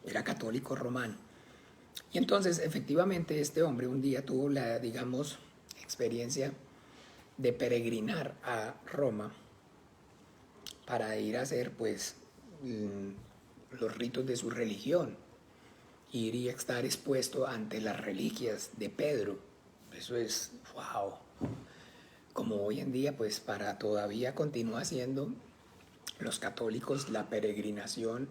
Era católico romano. Y entonces, efectivamente, este hombre un día tuvo la, digamos, experiencia de peregrinar a Roma para ir a hacer, pues, los ritos de su religión. Ir y estar expuesto ante las reliquias de Pedro. Eso es, wow. Como hoy en día, pues, para todavía continúa haciendo los católicos la peregrinación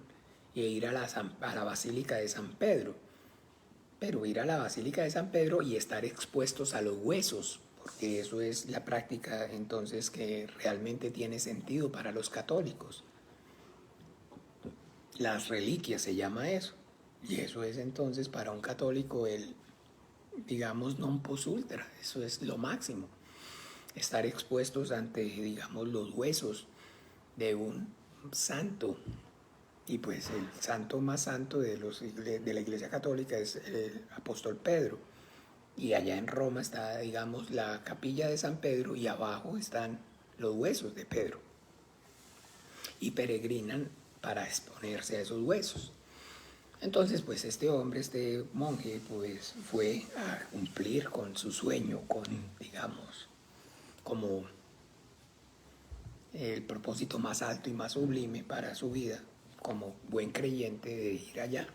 e ir a la Basílica de San Pedro. Pero ir a la Basílica de San Pedro y estar expuestos a los huesos, porque eso es la práctica entonces que realmente tiene sentido para los católicos. Las reliquias se llama eso. Y eso es entonces para un católico el, digamos, non plus ultra, eso es lo máximo. Estar expuestos ante, digamos, los huesos de un santo. Y pues el santo más santo de la Iglesia Católica es el apóstol Pedro. Y allá en Roma está, digamos, la capilla de San Pedro y abajo están los huesos de Pedro. Y peregrinan para exponerse a esos huesos. Entonces, pues este hombre, este monje, pues fue a cumplir con su sueño, con, digamos, como el propósito más alto y más sublime para su vida, como buen creyente, de ir allá,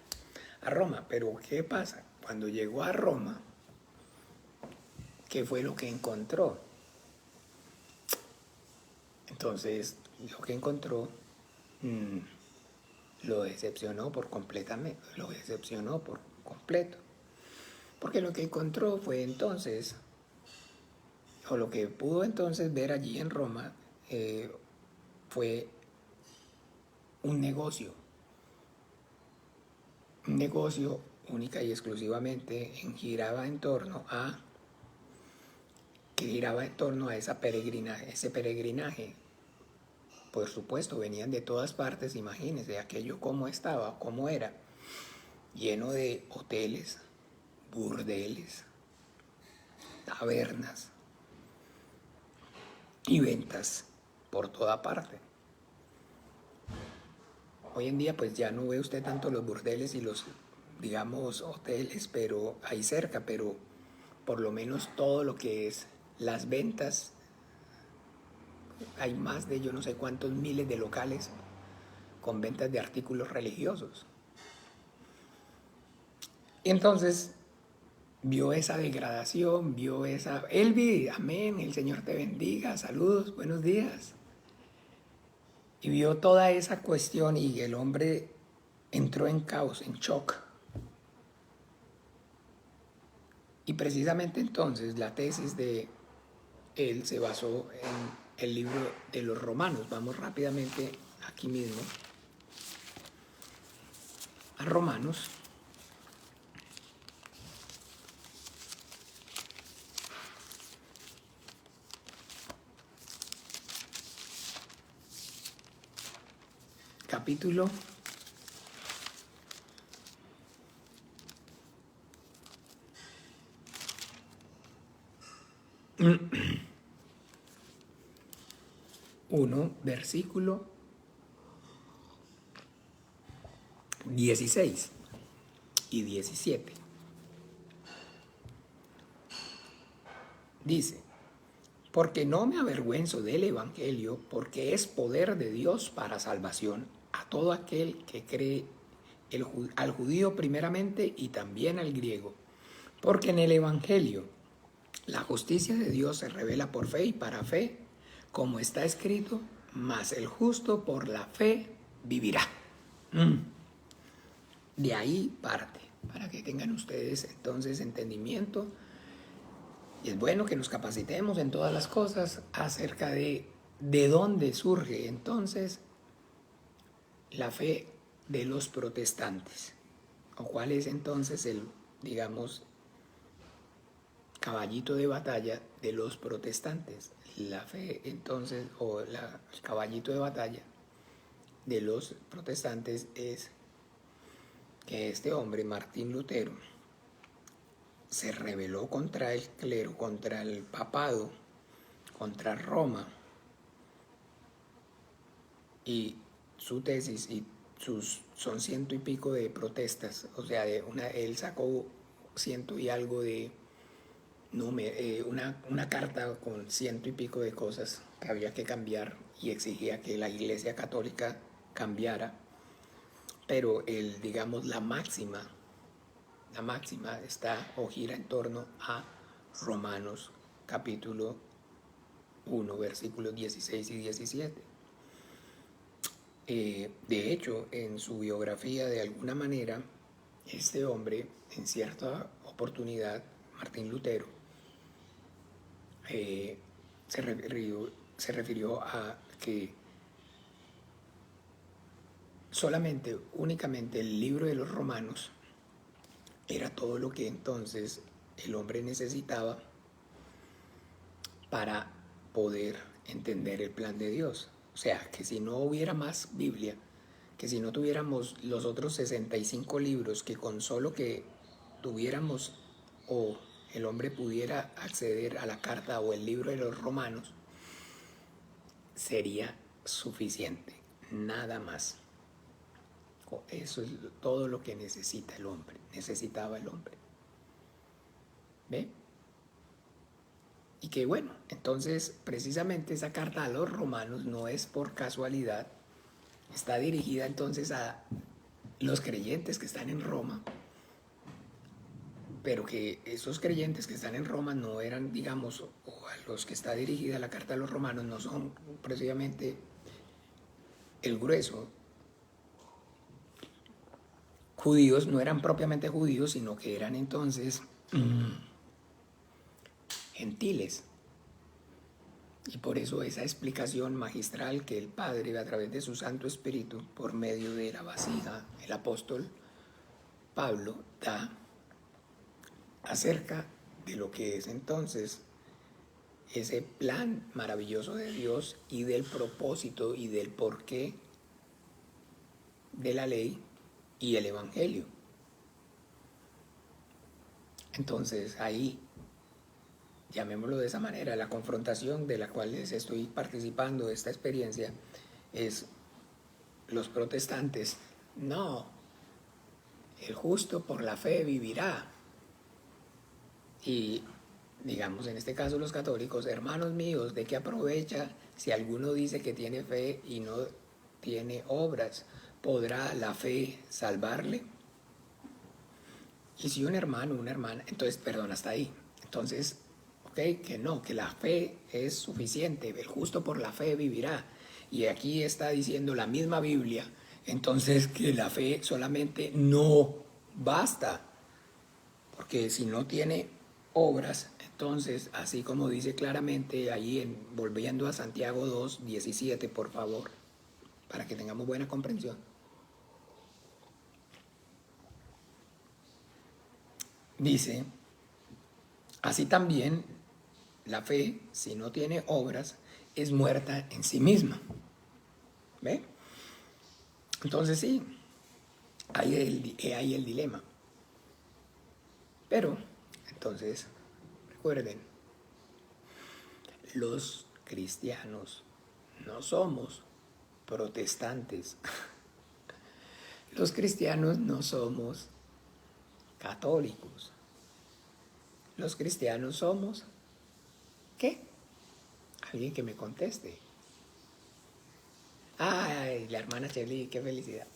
a Roma. Pero, ¿qué pasa? Cuando llegó a Roma, ¿qué fue lo que encontró? Entonces, lo que encontró lo decepcionó por completamente, lo decepcionó por completo. Porque lo que encontró fue entonces, o lo que pudo entonces ver allí en Roma, fue un negocio única y exclusivamente giraba en torno a ese peregrinaje. Por supuesto, venían de todas partes, imagínense aquello cómo estaba, cómo era, lleno de hoteles, burdeles, tabernas y ventas por toda parte. Hoy en día pues ya no ve usted tanto los burdeles y los, digamos, hoteles, pero ahí cerca, pero por lo menos todo lo que es las ventas, hay más de yo no sé cuántos miles de locales con ventas de artículos religiosos. Y entonces vio esa degradación, vio esa... Elvi, amén, el Señor te bendiga, saludos, buenos días. Y vio toda esa cuestión y el hombre entró en caos, en shock. Y precisamente entonces la tesis de él se basó en el libro de los Romanos. Vamos rápidamente aquí mismo a Romanos. Capítulo 1, versículo 16 y 17. Dice: porque no me avergüenzo del Evangelio, porque es poder de Dios para salvación a todo aquel que cree, al judío primeramente y también al griego. Porque en el Evangelio la justicia de Dios se revela por fe y para fe, como está escrito: mas el justo por la fe vivirá. De ahí parte. para que tengan ustedes entonces entendimiento. Y es bueno que nos capacitemos en todas las cosas acerca de dónde surge entonces la fe de los protestantes, o cuál es entonces el, digamos, caballito de batalla de los protestantes. La fe entonces, o el caballito de batalla de los protestantes es que este hombre, Martín Lutero, se rebeló contra el clero, contra el papado, contra Roma, y su tesis y son 100 y pico de protestas, o sea, él sacó 100 y algo de una carta con 100 y pico de cosas que había que cambiar y exigía que la Iglesia Católica cambiara, pero digamos, la máxima está o gira en torno a Romanos capítulo 1, versículos 16 y 17. De hecho, en su biografía, de alguna manera, este hombre, en cierta oportunidad, Martín Lutero, se refirió a que únicamente el libro de los Romanos era todo lo que entonces el hombre necesitaba para poder entender el plan de Dios. O sea, que si no hubiera más Biblia, que si no tuviéramos los otros 65 libros, que con solo que tuviéramos o el hombre pudiera acceder a la carta o el libro de los Romanos, sería suficiente, nada más. Eso es todo lo que necesitaba el hombre. ¿Ve? Y que bueno, entonces precisamente esa carta a los romanos no es por casualidad, está dirigida entonces a los creyentes que están en Roma, pero que esos creyentes que están en Roma no eran, digamos, o a los que está dirigida la carta a los romanos no son precisamente el grueso. Judíos no eran propiamente judíos, sino que eran entonces gentiles. Y por eso esa explicación magistral que el Padre, a través de su Santo Espíritu, por medio de la vasija, el apóstol Pablo da acerca de lo que es entonces ese plan maravilloso de Dios y del propósito y del porqué de la ley y el Evangelio. Entonces ahí, llamémoslo de esa manera, la confrontación de la cual les estoy participando de esta experiencia es los protestantes. No, el justo por la fe vivirá. Y digamos, en este caso los católicos, hermanos míos, ¿de qué aprovecha si alguno dice que tiene fe y no tiene obras? ¿Podrá la fe salvarle? Y si un hermano, una hermana, entonces, perdón, hasta ahí. Entonces, que no, que la fe es suficiente, el justo por la fe vivirá. Y aquí está diciendo la misma Biblia, entonces que la fe solamente no basta, porque si no tiene obras, entonces, así como dice claramente ahí, volviendo a Santiago 2:17, por favor, para que tengamos buena comprensión. Dice, así también la fe, si no tiene obras, es muerta en sí misma. ¿Ve? Entonces sí, ahí el dilema. Pero, entonces, recuerden, los cristianos no somos protestantes. Los cristianos no somos católicos. Los cristianos somos, ¿qué? Alguien que me conteste. Ay, la hermana Shelly, qué felicidad.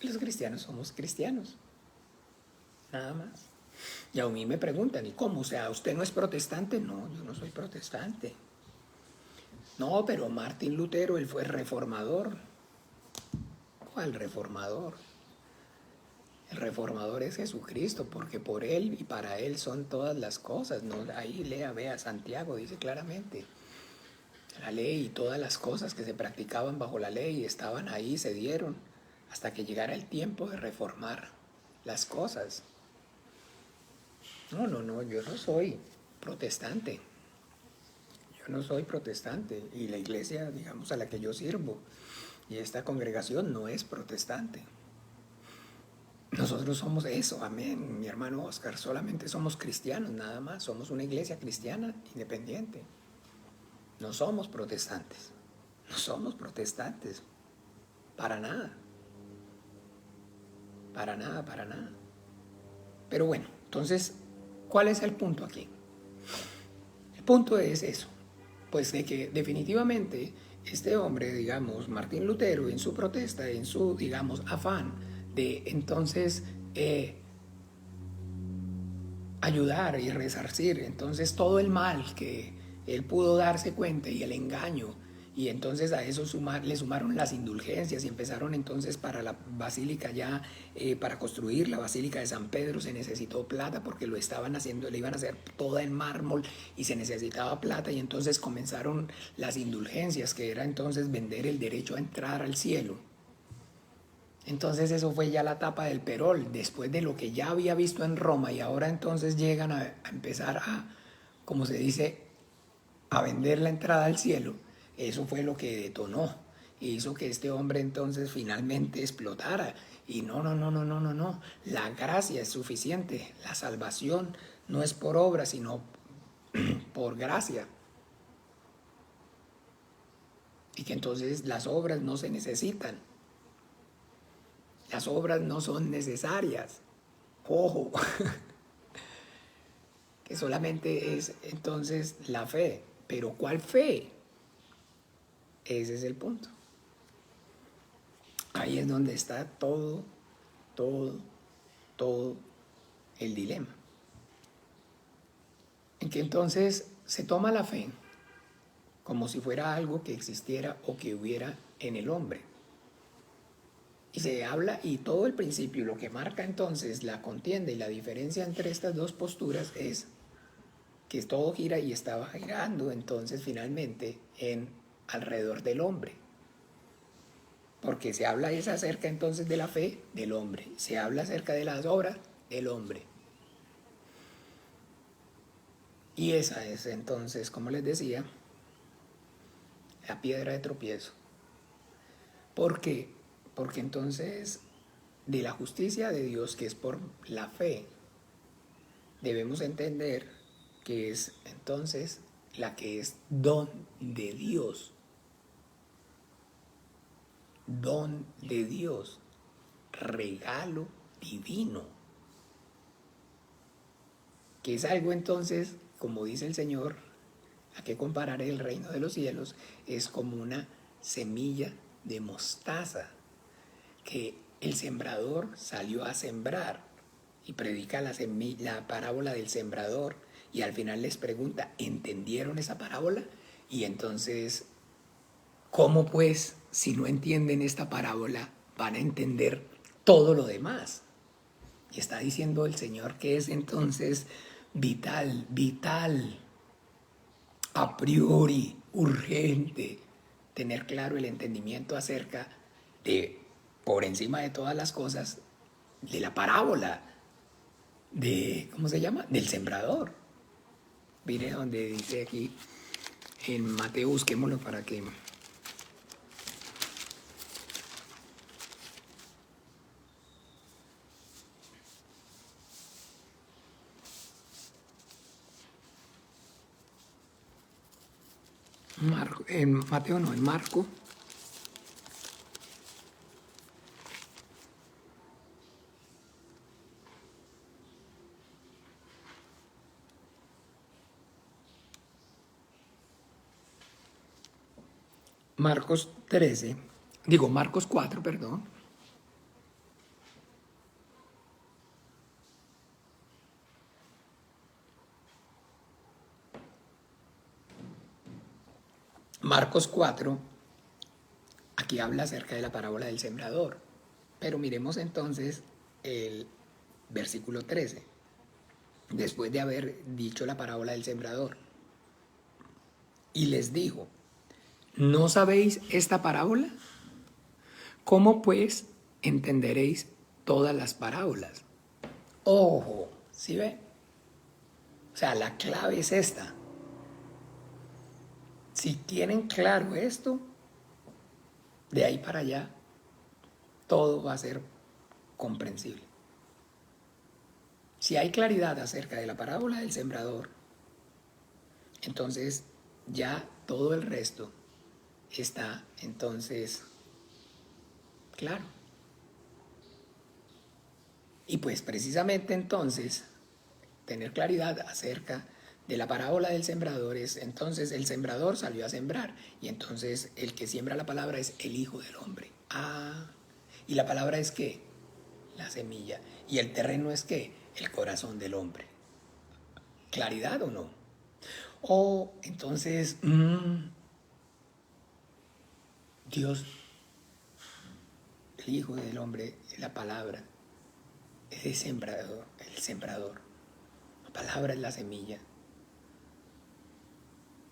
Los cristianos somos cristianos. Nada más. Y a mí me preguntan, ¿y cómo? O sea, ¿usted no es protestante? No, yo no soy protestante. No, pero Martín Lutero, él fue reformador. ¿Cuál reformador? El reformador es Jesucristo, porque por Él y para Él son todas las cosas, ¿no? Ahí vea, Santiago dice claramente, la ley y todas las cosas que se practicaban bajo la ley estaban ahí, se dieron, hasta que llegara el tiempo de reformar las cosas. No, yo no soy protestante. Yo no soy protestante y la iglesia, digamos, a la que yo sirvo y esta congregación no es protestante. Nosotros somos eso, amén, mi hermano Oscar, solamente somos cristianos, nada más, somos una iglesia cristiana independiente. No somos protestantes, no somos protestantes, para nada, para nada, para nada. Pero bueno, entonces, ¿cuál es el punto aquí? El punto es eso, pues de que definitivamente este hombre, digamos, Martín Lutero, en su protesta, en su, digamos, afán de entonces ayudar y resarcir entonces todo el mal que él pudo darse cuenta y el engaño, y entonces a eso le sumaron las indulgencias y empezaron entonces para la basílica ya, para construir la basílica de San Pedro se necesitó plata porque lo estaban haciendo, le iban a hacer toda en mármol y se necesitaba plata, y entonces comenzaron las indulgencias, que era entonces vender el derecho a entrar al cielo. Entonces eso fue ya la tapa del perol, después de lo que ya había visto en Roma, y ahora entonces llegan a empezar a, como se dice, a vender la entrada al cielo. Eso fue lo que detonó y hizo que este hombre entonces finalmente explotara. Y no, la gracia es suficiente, la salvación no es por obra, sino por gracia. Y que entonces las obras no se necesitan. Las obras no son necesarias. Ojo, que solamente es entonces la fe. Pero ¿cuál fe? Ese es el punto. Ahí es donde está todo el dilema. En que entonces se toma la fe como si fuera algo que existiera o que hubiera en el hombre. Y se habla, y todo el principio, lo que marca entonces la contienda y la diferencia entre estas dos posturas es que todo gira y estaba girando entonces finalmente alrededor del hombre. Porque se habla es acerca entonces de la fe del hombre, se habla acerca de las obras del hombre. Y esa es entonces, como les decía, la piedra de tropiezo. ¿Por qué? Porque entonces de la justicia de Dios, que es por la fe, debemos entender que es entonces la que es don de Dios. Don de Dios, regalo divino. Que es algo entonces, como dice el Señor, a qué compararé el reino de los cielos, es como una semilla de mostaza que el sembrador salió a sembrar, y predica la parábola del sembrador, y al final les pregunta, ¿entendieron esa parábola? Y entonces, ¿cómo pues, si no entienden esta parábola, van a entender todo lo demás? Y está diciendo el Señor que es entonces vital, a priori, urgente, tener claro el entendimiento acerca de, por encima de todas las cosas, de la parábola de, ¿cómo se llama? Del sembrador. Mire donde dice aquí en Mateo, busquémoslo para que... en Mateo no, en Marco. Marcos 13, digo Marcos 4, perdón. Marcos 4, aquí habla acerca de la parábola del sembrador. Pero miremos entonces el versículo 13, después de haber dicho la parábola del sembrador. Y les dijo, ¿no sabéis esta parábola? ¿Cómo pues entenderéis todas las parábolas? Ojo, ¿sí ve? O sea, la clave es esta. Si tienen claro esto, de ahí para allá, todo va a ser comprensible. Si hay claridad acerca de la parábola del sembrador, entonces ya todo el resto está entonces claro. Y pues precisamente entonces tener claridad acerca de la parábola del sembrador es, entonces el sembrador salió a sembrar y entonces el que siembra la palabra es el Hijo del Hombre. Y la palabra es ¿qué? La semilla. Y el terreno es ¿qué? El corazón del hombre. ¿Claridad o no? Entonces, Dios, el Hijo del Hombre, la palabra, es el sembrador. La palabra es la semilla.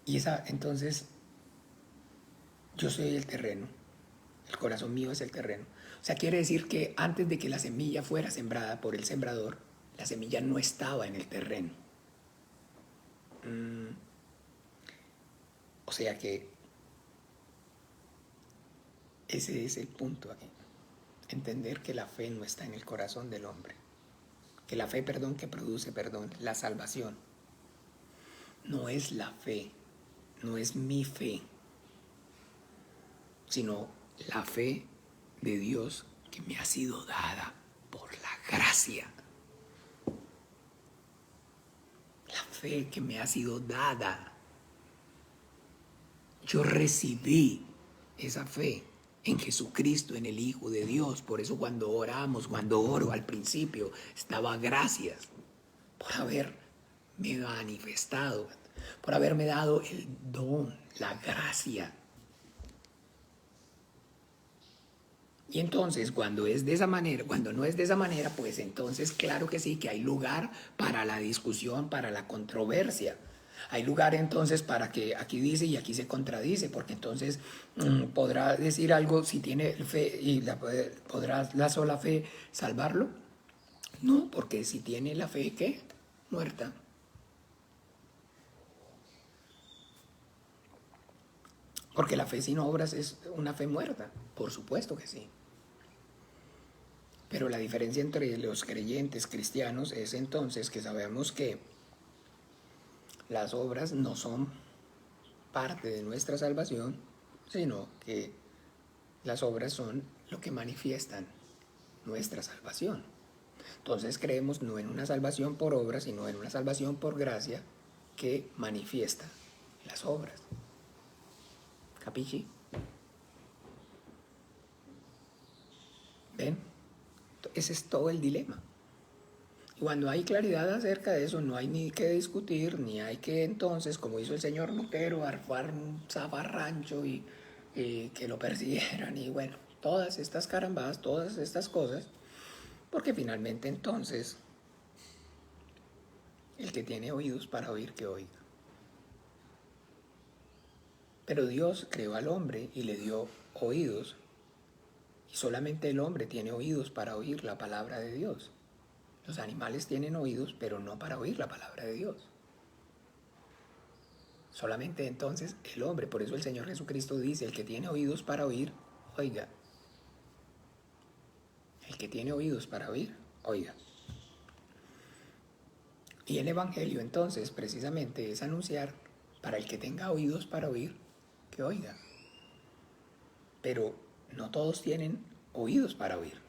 Y entonces, yo soy el terreno. El corazón mío es el terreno. O sea, quiere decir que antes de que la semilla fuera sembrada por el sembrador, la semilla no estaba en el terreno. O sea que ese es el punto aquí. Entender que la fe no está en el corazón del hombre. Que la fe, que produce, la salvación. No es la fe, no es mi fe, sino la fe de Dios que me ha sido dada por la gracia. La fe que me ha sido dada. Yo recibí esa fe en Jesucristo, en el Hijo de Dios. Por eso cuando oro al principio, estaba gracias por haberme manifestado, por haberme dado el don, la gracia. Y entonces, cuando es de esa manera, cuando no es de esa manera, pues entonces claro que sí, que hay lugar para la discusión, para la controversia. Hay lugar entonces para que aquí dice y aquí se contradice, porque entonces podrá decir algo si tiene fe y podrá la sola fe salvarlo. No, porque si tiene la fe, ¿qué? Muerta. Porque la fe sin obras es una fe muerta, por supuesto que sí. Pero la diferencia entre los creyentes cristianos es entonces que sabemos que las obras no son parte de nuestra salvación, sino que las obras son lo que manifiestan nuestra salvación. Entonces creemos no en una salvación por obras, sino en una salvación por gracia que manifiesta las obras. ¿Capisci? ¿Ven? Ese es todo el dilema. Y cuando hay claridad acerca de eso, no hay ni que discutir, ni hay que entonces, como hizo el señor Lutero, armar un zafarrancho y que lo persiguieran y bueno, todas estas carambadas, todas estas cosas, porque finalmente entonces el que tiene oídos para oír, que oiga. Pero Dios creó al hombre y le dio oídos, y solamente el hombre tiene oídos para oír la palabra de Dios. Los animales tienen oídos, pero no para oír la palabra de Dios. Solamente entonces el hombre, por eso el Señor Jesucristo dice, el que tiene oídos para oír, oiga. El que tiene oídos para oír, oiga. Y el Evangelio entonces precisamente es anunciar para el que tenga oídos para oír, que oiga. Pero no todos tienen oídos para oír.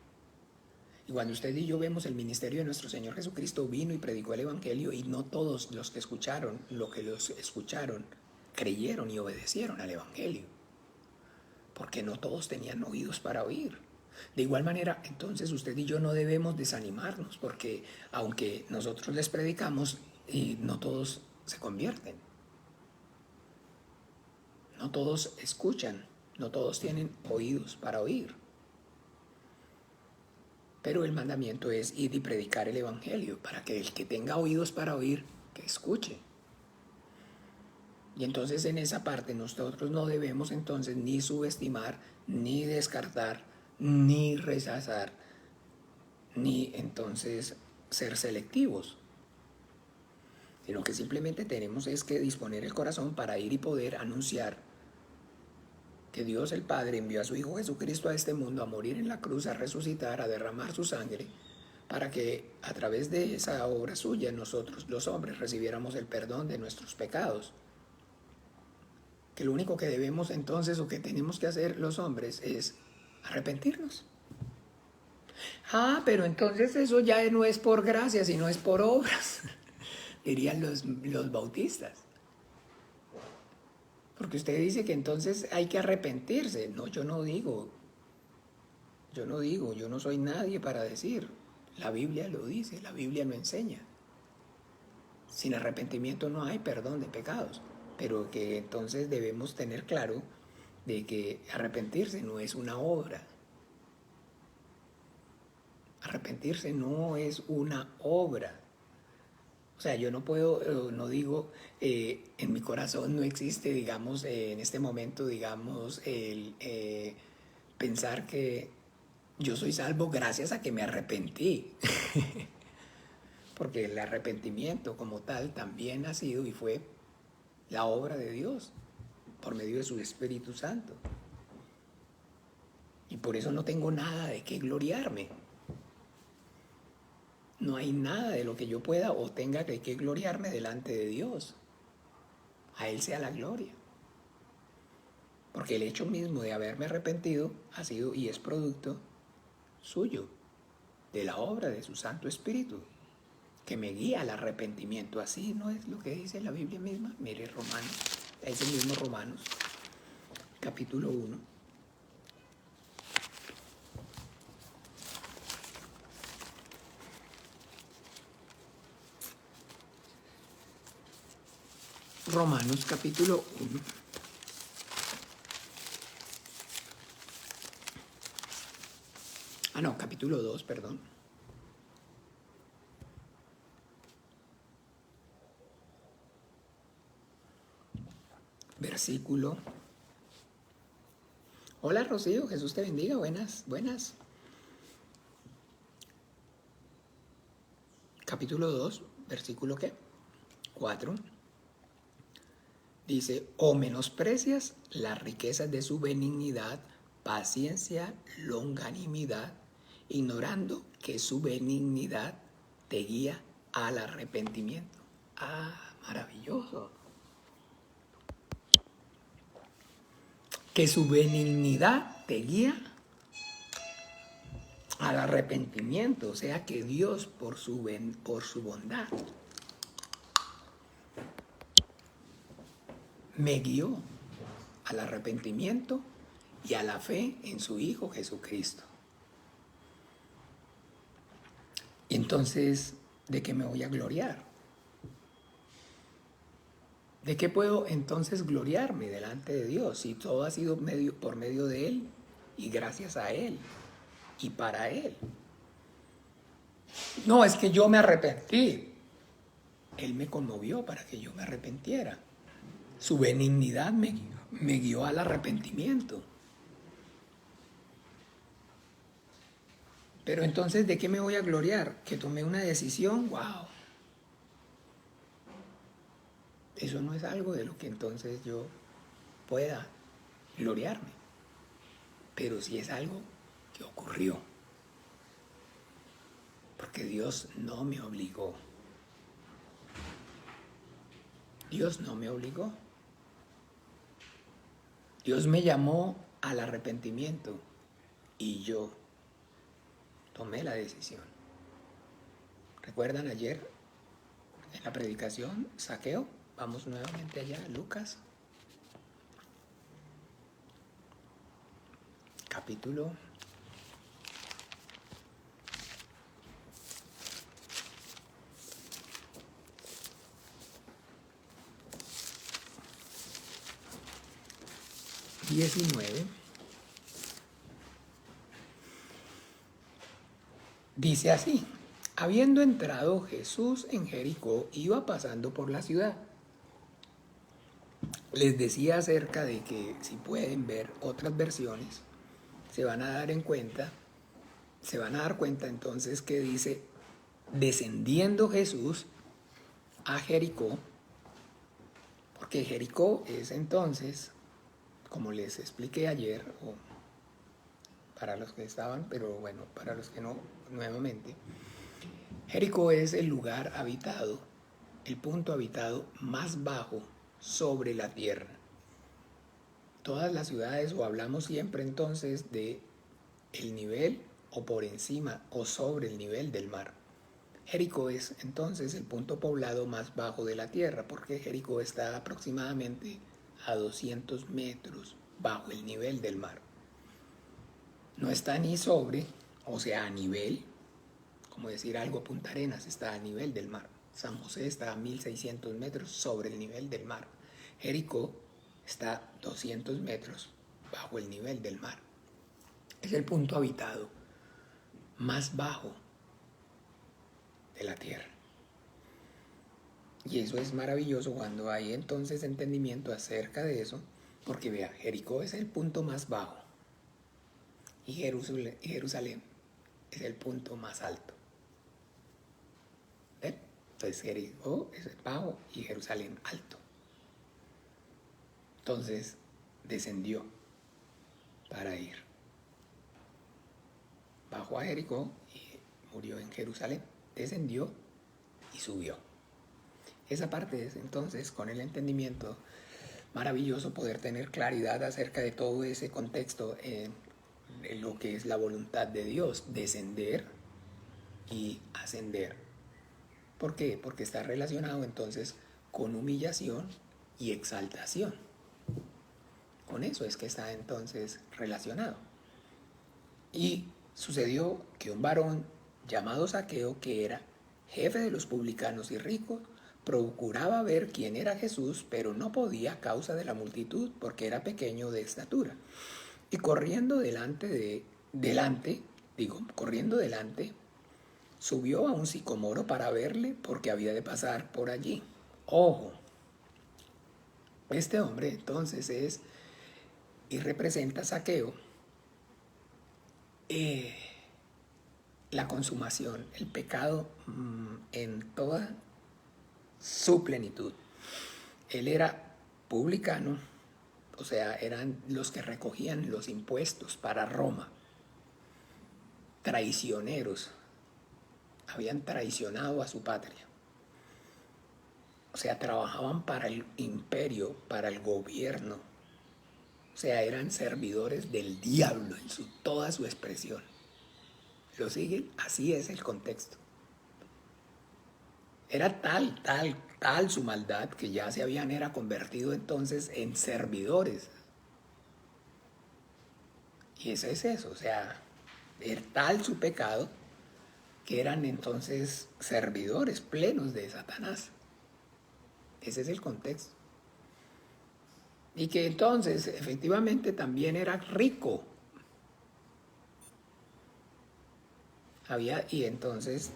Y cuando usted y yo vemos el ministerio de nuestro Señor Jesucristo, vino y predicó el Evangelio y no todos los que escucharon, creyeron y obedecieron al Evangelio. Porque no todos tenían oídos para oír. De igual manera, entonces usted y yo no debemos desanimarnos, porque aunque nosotros les predicamos, y no todos se convierten. No todos escuchan, no todos tienen oídos para oír. Pero el mandamiento es ir y predicar el evangelio para que el que tenga oídos para oír, que escuche. Y entonces en esa parte nosotros no debemos entonces ni subestimar, ni descartar, ni rechazar, ni entonces ser selectivos, sino que simplemente tenemos es que disponer el corazón para ir y poder anunciar que Dios el Padre envió a su Hijo Jesucristo a este mundo a morir en la cruz, a resucitar, a derramar su sangre, para que a través de esa obra suya nosotros los hombres recibiéramos el perdón de nuestros pecados. Que lo único que debemos entonces o que tenemos que hacer los hombres es arrepentirnos. Pero entonces eso ya no es por gracia, sino es por obras, dirían los bautistas. Porque usted dice que entonces hay que arrepentirse. No, yo no soy nadie para decir. La Biblia lo dice, la Biblia lo enseña. Sin arrepentimiento no hay perdón de pecados. Pero que entonces debemos tener claro de que arrepentirse no es una obra. Arrepentirse no es una obra. O sea, yo no puedo, no digo, en mi corazón no existe, digamos, en este momento, digamos, el pensar que yo soy salvo gracias a que me arrepentí. Porque el arrepentimiento como tal también ha sido y fue la obra de Dios por medio de su Espíritu Santo. Y por eso no tengo nada de qué gloriarme. No hay nada de lo que yo pueda o tenga que gloriarme delante de Dios. A Él sea la gloria. Porque el hecho mismo de haberme arrepentido ha sido y es producto suyo, de la obra de su Santo Espíritu, que me guía al arrepentimiento. Así no es lo que dice la Biblia misma. Mire Romanos, es el mismo Romanos, capítulo 1. Romanos capítulo 1. No, capítulo 2, perdón. Versículo. Hola Rocío, Jesús te bendiga, buenas. Capítulo 2, versículo ¿qué? 4. Dice, o menosprecias las riquezas de su benignidad, paciencia, longanimidad, ignorando que su benignidad te guía al arrepentimiento. Maravilloso. Que su benignidad te guía al arrepentimiento, o sea que Dios por su bondad me guió al arrepentimiento y a la fe en su Hijo Jesucristo. Y entonces, ¿de qué me voy a gloriar? ¿De qué puedo entonces gloriarme delante de Dios si todo ha sido por medio de Él y gracias a Él y para Él? No, es que yo me arrepentí. Él me conmovió para que yo me arrepintiera. Su benignidad me guió al arrepentimiento. Pero entonces, ¿de qué me voy a gloriar? Que tomé una decisión, wow. Eso no es algo de lo que entonces yo pueda gloriarme. Pero sí es algo que ocurrió. Porque Dios no me obligó. Dios no me obligó. Dios me llamó al arrepentimiento y yo tomé la decisión. ¿Recuerdan ayer en la predicación, Zaqueo? Vamos nuevamente allá, Lucas. Capítulo 19. Dice así: habiendo entrado Jesús en Jericó, iba pasando por la ciudad. Les decía acerca de que, si pueden ver otras versiones, se van a dar cuenta entonces que dice: descendiendo Jesús a Jericó, porque Jericó es entonces, como les expliqué ayer, o para los que estaban, pero bueno, para los que no, nuevamente, Jericó es el lugar habitado, el punto habitado más bajo sobre la tierra. Todas las ciudades, o hablamos siempre entonces de el nivel o por encima o sobre el nivel del mar. Jericó es entonces el punto poblado más bajo de la tierra, porque Jericó está aproximadamente a 200 metros bajo el nivel del mar. No está ni sobre, o sea, a nivel, como decir algo, Punta Arenas está a nivel del mar. San José está a 1600 metros sobre el nivel del mar. Jericó está 200 metros bajo el nivel del mar. Es el punto habitado más bajo de la tierra. Y eso es maravilloso cuando hay entonces entendimiento acerca de eso, porque vea, Jericó es el punto más bajo y Jerusalén es el punto más alto. ¿Ven? Entonces Jericó es el bajo y Jerusalén alto. Entonces descendió para ir. Bajó a Jericó y murió en Jerusalén. Descendió y subió. Esa parte es entonces, con el entendimiento, maravilloso poder tener claridad acerca de todo ese contexto en lo que es la voluntad de Dios, descender y ascender. ¿Por qué? Porque está relacionado entonces con humillación y exaltación. Con eso es que está entonces relacionado. Y sucedió que un varón llamado Zaqueo, que era jefe de los publicanos y ricos, procuraba ver quién era Jesús, pero no podía a causa de la multitud, porque era pequeño de estatura. Y corriendo delante, subió a un sicomoro para verle, porque había de pasar por allí. Ojo, este hombre entonces es y representa Zaqueo, la consumación, el pecado en toda su plenitud. Él era publicano, o sea, eran los que recogían los impuestos para Roma, traicioneros, habían traicionado a su patria. O sea, trabajaban para el imperio, para el gobierno. O sea, eran servidores del diablo en toda su expresión. ¿Lo siguen? Así es el contexto. Era tal su maldad que ya se habían convertido entonces en servidores. Y eso es eso, o sea, era tal su pecado que eran entonces servidores plenos de Satanás. Ese es el contexto. Y que entonces efectivamente también era rico. Y entonces,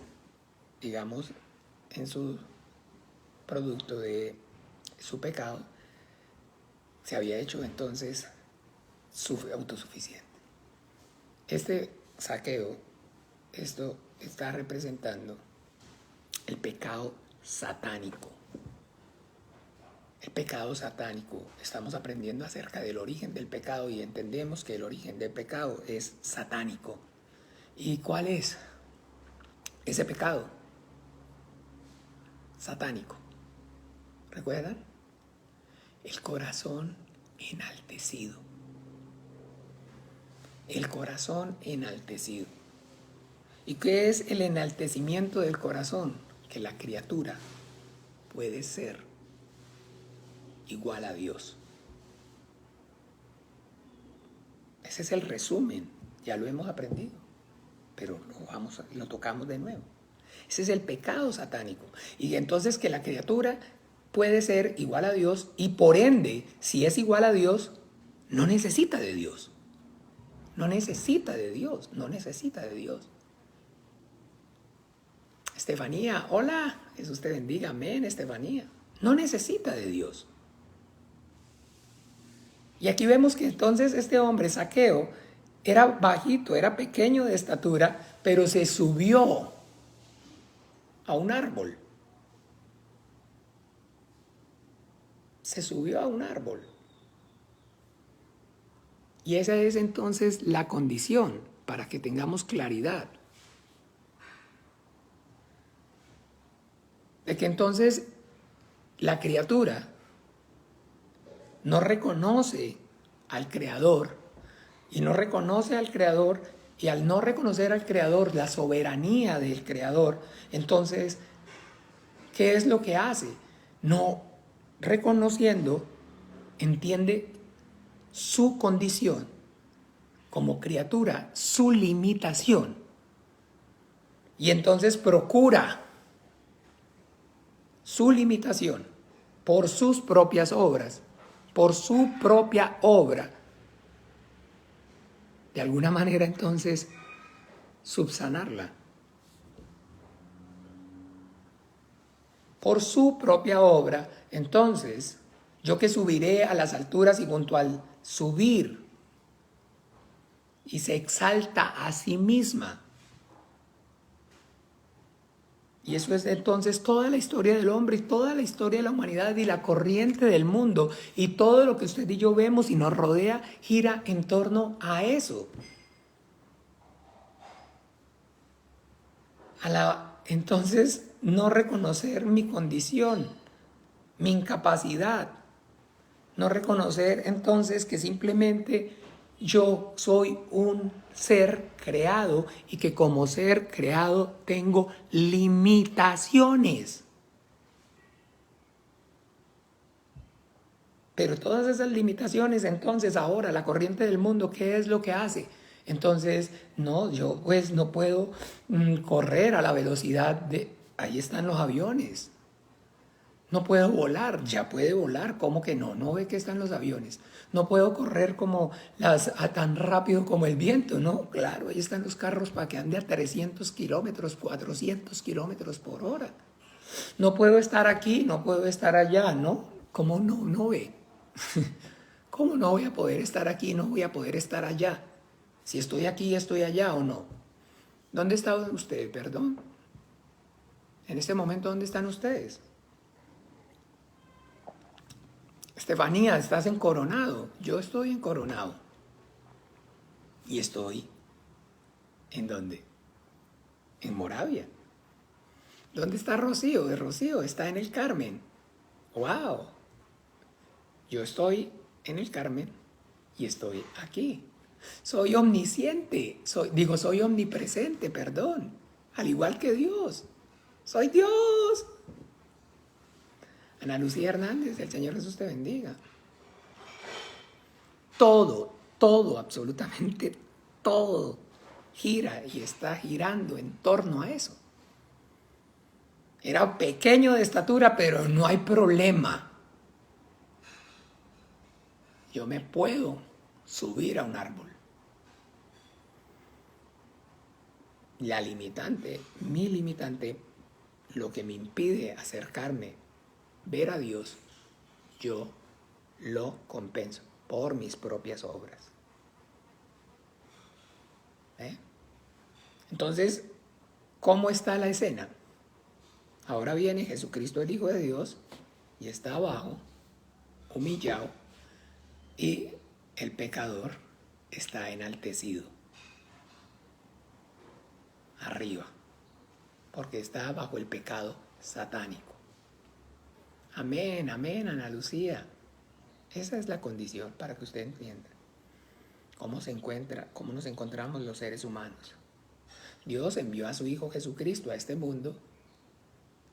digamos, en su producto de su pecado, se había hecho entonces autosuficiente. Este Zaqueo, esto está representando el pecado satánico. El pecado satánico. Estamos aprendiendo acerca del origen del pecado y entendemos que el origen del pecado es satánico. ¿Y cuál es ese pecado satánico? ¿Recuerdan? El corazón enaltecido. El corazón enaltecido. ¿Y qué es el enaltecimiento del corazón? Que la criatura puede ser igual a Dios. Ese es el resumen, ya lo hemos aprendido, pero lo tocamos de nuevo. Ese es el pecado satánico. Y entonces que la criatura puede ser igual a Dios y por ende, si es igual a Dios, no necesita de Dios. No necesita de Dios, no necesita de Dios. Estefanía, hola, Jesús te bendiga, amén, Estefanía. No necesita de Dios. Y aquí vemos que entonces este hombre, Zaqueo, era bajito, era pequeño de estatura, pero se subió a un árbol. Se subió a un árbol. Y esa es entonces la condición para que tengamos claridad. De que entonces la criatura no reconoce al Creador y no reconoce al Creador, y al no reconocer al Creador, la soberanía del Creador, entonces, ¿qué es lo que hace? No reconociendo, entiende su condición como criatura, su limitación, y entonces procura su limitación por sus propias obras, por su propia obra, de alguna manera entonces subsanarla. Por su propia obra, entonces, yo que subiré a las alturas y junto al subir, y se exalta a sí misma. Y eso es entonces toda la historia del hombre y toda la historia de la humanidad y la corriente del mundo y todo lo que usted y yo vemos y nos rodea gira en torno a eso. Entonces, no reconocer mi condición, mi incapacidad. No reconocer entonces que simplemente yo soy un ser creado y que como ser creado tengo limitaciones. Pero todas esas limitaciones, entonces ahora la corriente del mundo, ¿qué es lo que hace? Entonces, no, yo pues no puedo correr a la velocidad de... Ahí están los aviones. No puedo volar, ya puede volar, ¿cómo que no? No ve que están los aviones. No puedo correr tan rápido como el viento, ¿no? Claro, ahí están los carros para que ande a 300 kilómetros, 400 kilómetros por hora. No puedo estar aquí, no puedo estar allá, ¿no? ¿Cómo no? No ve. ¿Cómo no voy a poder estar aquí, no voy a poder estar allá? Si estoy aquí, estoy allá o no. ¿Dónde está usted, perdón? En este momento, ¿dónde están ustedes? Estefanía, estás en Coronado. Yo estoy en Coronado. Y estoy, ¿en dónde? En Moravia. ¿Dónde está Rocío? De Rocío está en el Carmen. ¡Wow! Yo estoy en el Carmen y estoy aquí. Soy omnisciente, soy omnipresente, perdón. Al igual que Dios. Soy Dios. Ana Lucía Hernández, el Señor Jesús te bendiga. Todo, absolutamente todo gira y está girando en torno a eso. Era pequeño de estatura, pero no hay problema. Yo me puedo subir a un árbol. Mi limitante, lo que me impide acercarme, ver a Dios, yo lo compenso por mis propias obras. Entonces, ¿cómo está la escena? Ahora viene Jesucristo, el Hijo de Dios, y está abajo, humillado, y el pecador está enaltecido, arriba, porque está bajo el pecado satánico. Amén, amén, Ana Lucía. Esa es la condición para que usted entienda cómo nos encontramos los seres humanos. Dios envió a su Hijo Jesucristo a este mundo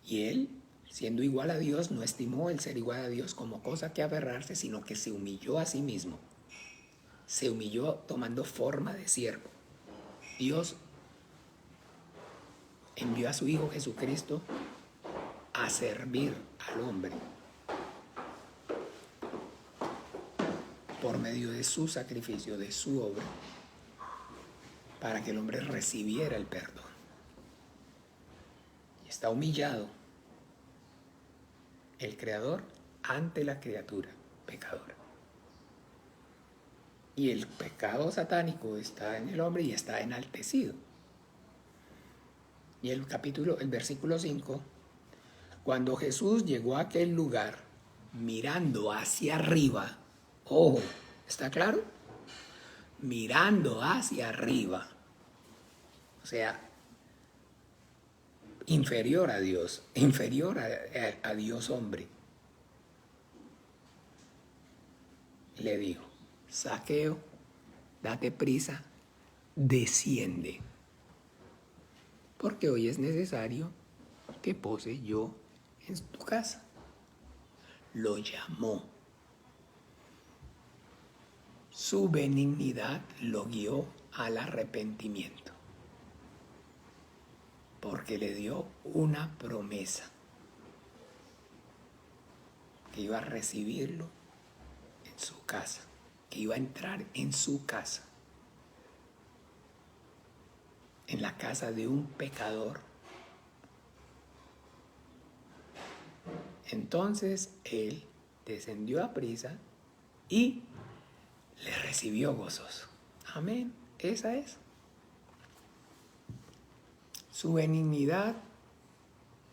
y Él, siendo igual a Dios, no estimó el ser igual a Dios como cosa que aferrarse, sino que se humilló a sí mismo. Se humilló tomando forma de siervo. Dios envió a su Hijo Jesucristo a servir al hombre por medio de su sacrificio, de su obra, para que el hombre recibiera el perdón. está humillado el Creador ante la criatura pecadora. Y el pecado satánico está en el hombre y está enaltecido. Y el versículo 5, cuando Jesús llegó a aquel lugar mirando hacia arriba, ojo, ¿está claro? Mirando hacia arriba, o sea, inferior a Dios, inferior a Dios hombre, le dijo: Zaqueo, date prisa, desciende, porque hoy es necesario que pose yo en tu casa. Lo llamó. Su benignidad lo guió al arrepentimiento, porque le dio una promesa, que iba a recibirlo en su casa, que iba a entrar en su casa, en la casa de un pecador. Entonces él descendió a prisa y le recibió gozoso. Amén. Esa es. Su benignidad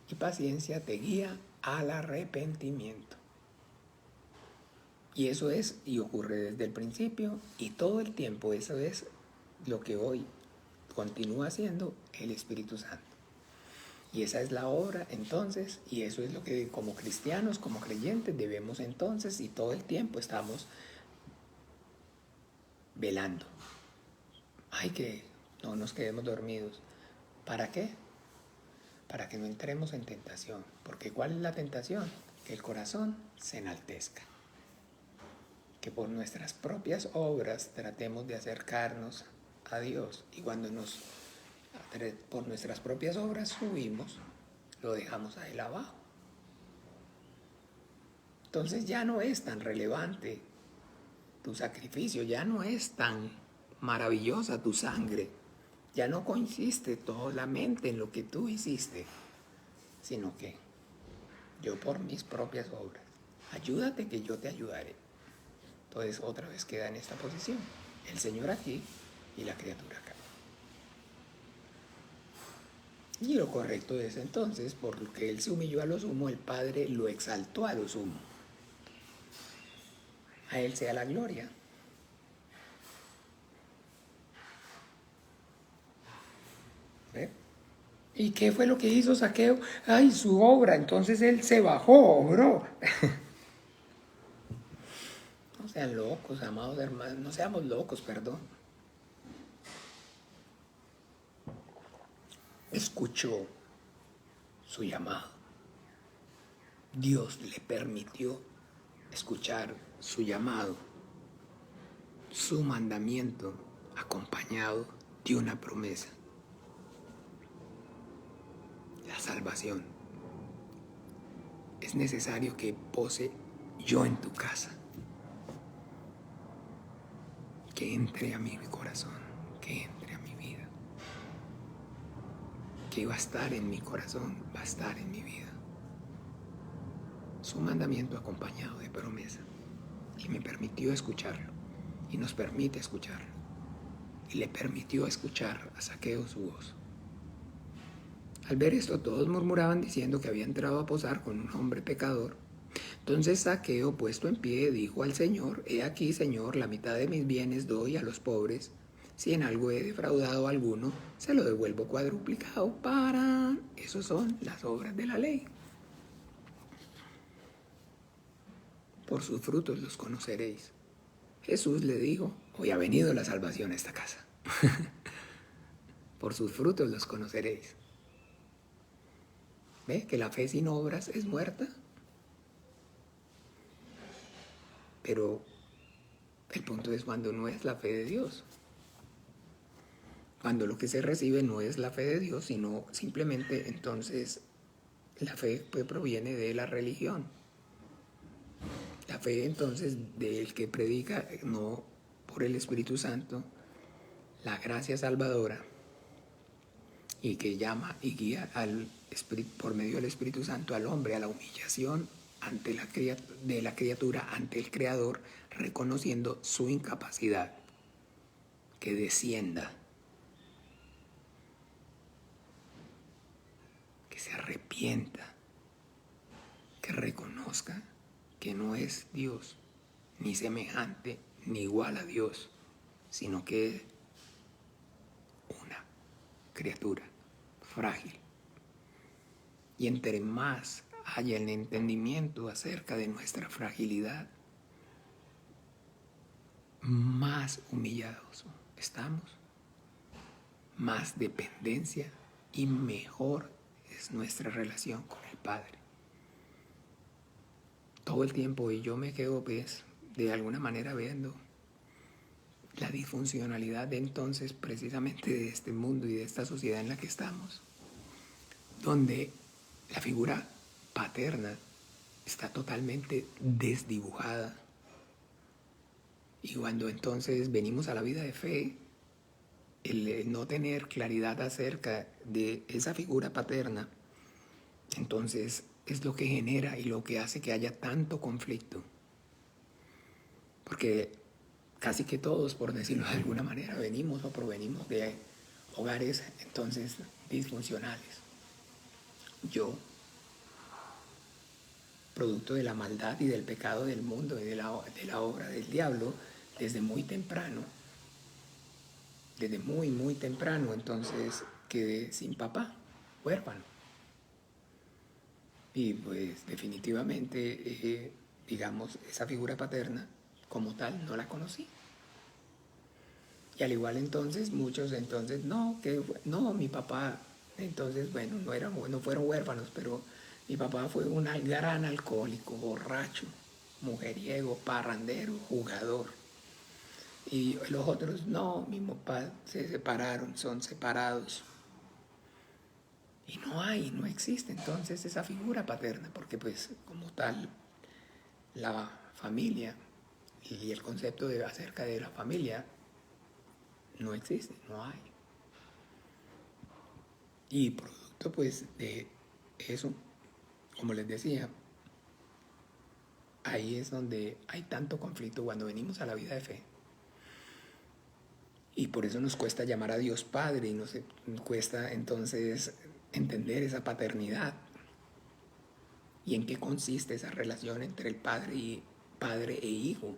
y paciencia te guía al arrepentimiento. Y eso es, y ocurre desde el principio y todo el tiempo. Eso es lo que hoy continúa haciendo el Espíritu Santo. Y esa es la obra entonces, y eso es lo que como cristianos, como creyentes debemos entonces, y todo el tiempo estamos velando. Ay, que no nos quedemos dormidos. ¿Para qué? Para que no entremos en tentación. Porque ¿cuál es la tentación? Que el corazón se enaltezca. Que por nuestras propias obras tratemos de acercarnos a Dios. Y cuando por nuestras propias obras subimos, lo dejamos a Él abajo. Entonces ya no es tan relevante tu sacrificio, ya no es tan maravillosa tu sangre, ya no consiste solamente en lo que tú hiciste, sino que yo por mis propias obras, ayúdate que yo te ayudaré. Entonces otra vez queda en esta posición, el Señor aquí y la criatura acá. Y lo correcto es entonces, porque Él se humilló a lo sumo, el Padre lo exaltó a lo sumo. A Él sea la gloria. ¿Ve? ¿Y qué fue lo que hizo Zaqueo? ¡Ay, su obra! Entonces él se bajó, obró. No sean locos, amados hermanos, no seamos locos, perdón. Escuchó su llamado. Dios le permitió escuchar su llamado, su mandamiento, acompañado de una promesa: la salvación. Es necesario que pose yo en tu casa, que entre a mi corazón, que entre a mi vida, que va a estar en mi corazón, va a estar en mi vida. Su mandamiento acompañado de promesa. Y me permitió escucharlo, y nos permite escucharlo, y le permitió escuchar a Zaqueo su voz. Al ver esto, todos murmuraban diciendo que había entrado a posar con un hombre pecador. Entonces Zaqueo, puesto en pie, dijo al Señor: He aquí, Señor, la mitad de mis bienes doy a los pobres. Si en algo he defraudado a alguno, se lo devuelvo cuadruplicado. Esas son las obras de la ley. Por sus frutos los conoceréis. Jesús le dijo: Hoy ha venido la salvación a esta casa. Por sus frutos los conoceréis. ¿Ve que la fe sin obras es muerta? Pero el punto es cuando no es la fe de Dios. Cuando lo que se recibe no es la fe de Dios, sino simplemente entonces la fe pues proviene de la religión. La fe entonces del que predica, no por el Espíritu Santo, la gracia salvadora, y que llama y guía por medio del Espíritu Santo al hombre a la humillación de la criatura ante el Creador, reconociendo su incapacidad, que descienda, que se arrepienta, que reconozca que no es Dios, ni semejante, ni igual a Dios, sino que es una criatura frágil. Y entre más haya el entendimiento acerca de nuestra fragilidad, más humillados estamos, más dependencia y mejor es nuestra relación con el Padre. Todo el tiempo, y yo me quedo pues de alguna manera viendo la disfuncionalidad de entonces precisamente de este mundo y de esta sociedad en la que estamos, donde la figura paterna está totalmente desdibujada. Y cuando entonces venimos a la vida de fe, el no tener claridad acerca de esa figura paterna, entonces es lo que genera y lo que hace que haya tanto conflicto. Porque casi que todos, por decirlo de alguna manera, venimos o provenimos de hogares entonces disfuncionales. Yo, producto de la maldad y del pecado del mundo y de la obra del diablo, desde muy temprano, entonces quedé sin papá, huérfano. Y pues definitivamente, digamos, esa figura paterna como tal no la conocí. Y al igual entonces, muchos entonces, no, mi papá, entonces, bueno, no fueron huérfanos, pero mi papá fue un gran alcohólico, borracho, mujeriego, parrandero, jugador. Y los otros, no, mi papá se separaron, son separados. Y no existe entonces esa figura paterna, porque pues como tal, la familia y el concepto acerca de la familia no existe, no hay. Y producto pues de eso, como les decía, ahí es donde hay tanto conflicto cuando venimos a la vida de fe. Y por eso nos cuesta llamar a Dios Padre y nos cuesta entonces entender esa paternidad y en qué consiste esa relación entre el padre e hijo.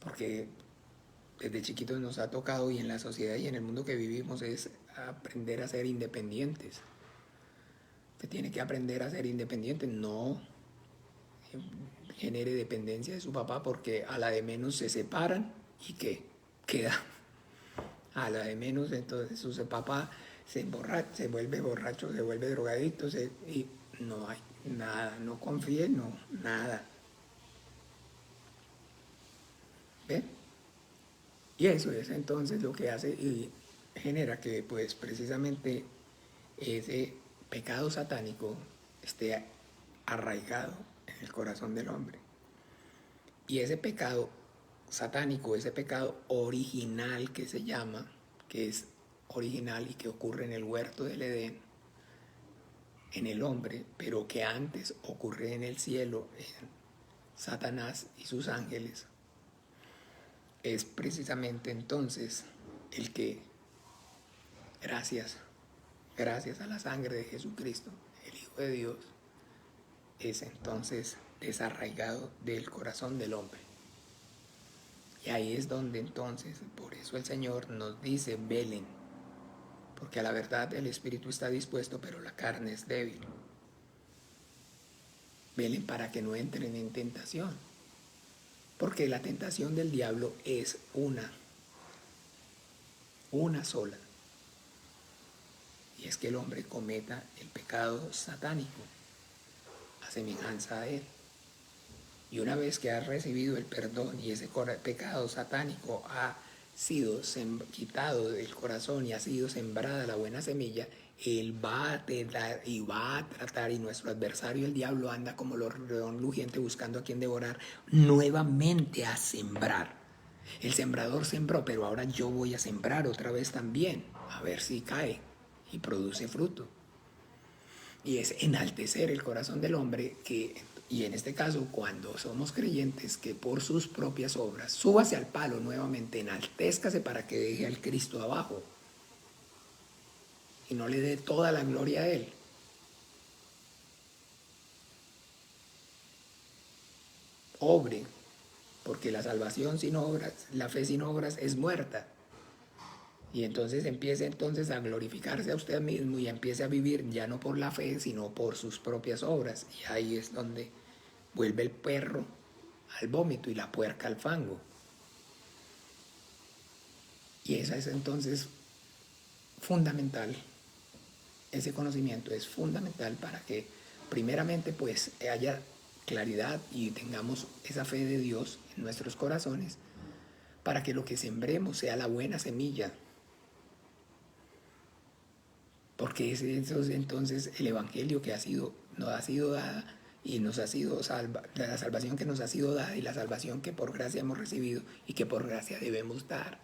Porque desde chiquitos nos ha tocado, y en la sociedad y en el mundo que vivimos, es aprender a ser independientes. Usted tiene que aprender a ser independiente, no genere dependencia de su papá, porque a la de menos se separan y ¿qué queda? A la de menos entonces su papá se vuelve borracho, se vuelve drogadicto, y no hay nada, no confíe, no, nada. ¿Ven? Y eso es entonces lo que hace y genera que pues precisamente ese pecado satánico esté arraigado en el corazón del hombre. Y ese pecado satánico, ese pecado original que se llama, que es original y que ocurre en el huerto del Edén, en el hombre, pero que antes ocurre en el cielo, en Satanás y sus ángeles, es precisamente entonces el que, gracias a la sangre de Jesucristo, el Hijo de Dios, es entonces desarraigado del corazón del hombre. Y ahí es donde entonces, por eso el Señor nos dice, velen, porque a la verdad el espíritu está dispuesto, pero la carne es débil. Velen para que no entren en tentación, porque la tentación del diablo es una sola, y es que el hombre cometa el pecado satánico a semejanza a él. Y una vez que ha recibido el perdón y ese pecado satánico ha sido quitado del corazón y ha sido sembrada la buena semilla, él va a tratar, y nuestro adversario el diablo anda como león rugiente buscando a quien devorar, nuevamente a sembrar. El sembrador sembró, pero ahora yo voy a sembrar otra vez también, a ver si cae y produce fruto. Y es enaltecer el corazón del hombre y en este caso, cuando somos creyentes, que por sus propias obras, súbase al palo nuevamente, enaltézcase para que deje al Cristo abajo y no le dé toda la gloria a Él. Obre, porque la salvación sin obras, la fe sin obras es muerta. Y entonces empiece entonces a glorificarse a usted mismo y empiece a vivir ya no por la fe, sino por sus propias obras. Y ahí es donde vuelve el perro al vómito y la puerca al fango. Y esa es entonces fundamental. Ese conocimiento es fundamental para que primeramente pues haya claridad y tengamos esa fe de Dios en nuestros corazones para que lo que sembremos sea la buena semilla. Porque es entonces el evangelio que nos ha sido dada y nos ha sido la salvación que nos ha sido dada y la salvación que por gracia hemos recibido y que por gracia debemos dar.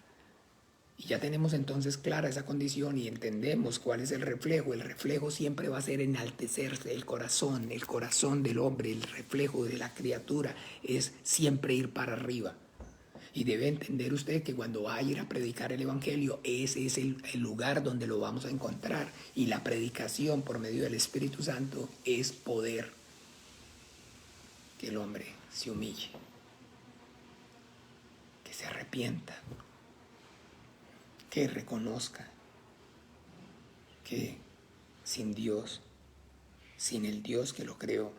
Y ya tenemos entonces clara esa condición y entendemos cuál es el reflejo. El reflejo siempre va a ser enaltecerse, el corazón del hombre, el reflejo de la criatura es siempre ir para arriba. Y debe entender usted que cuando va a ir a predicar el Evangelio, ese es el lugar donde lo vamos a encontrar. Y la predicación por medio del Espíritu Santo es poder que el hombre se humille, que se arrepienta, que reconozca que sin Dios, sin el Dios que lo creó,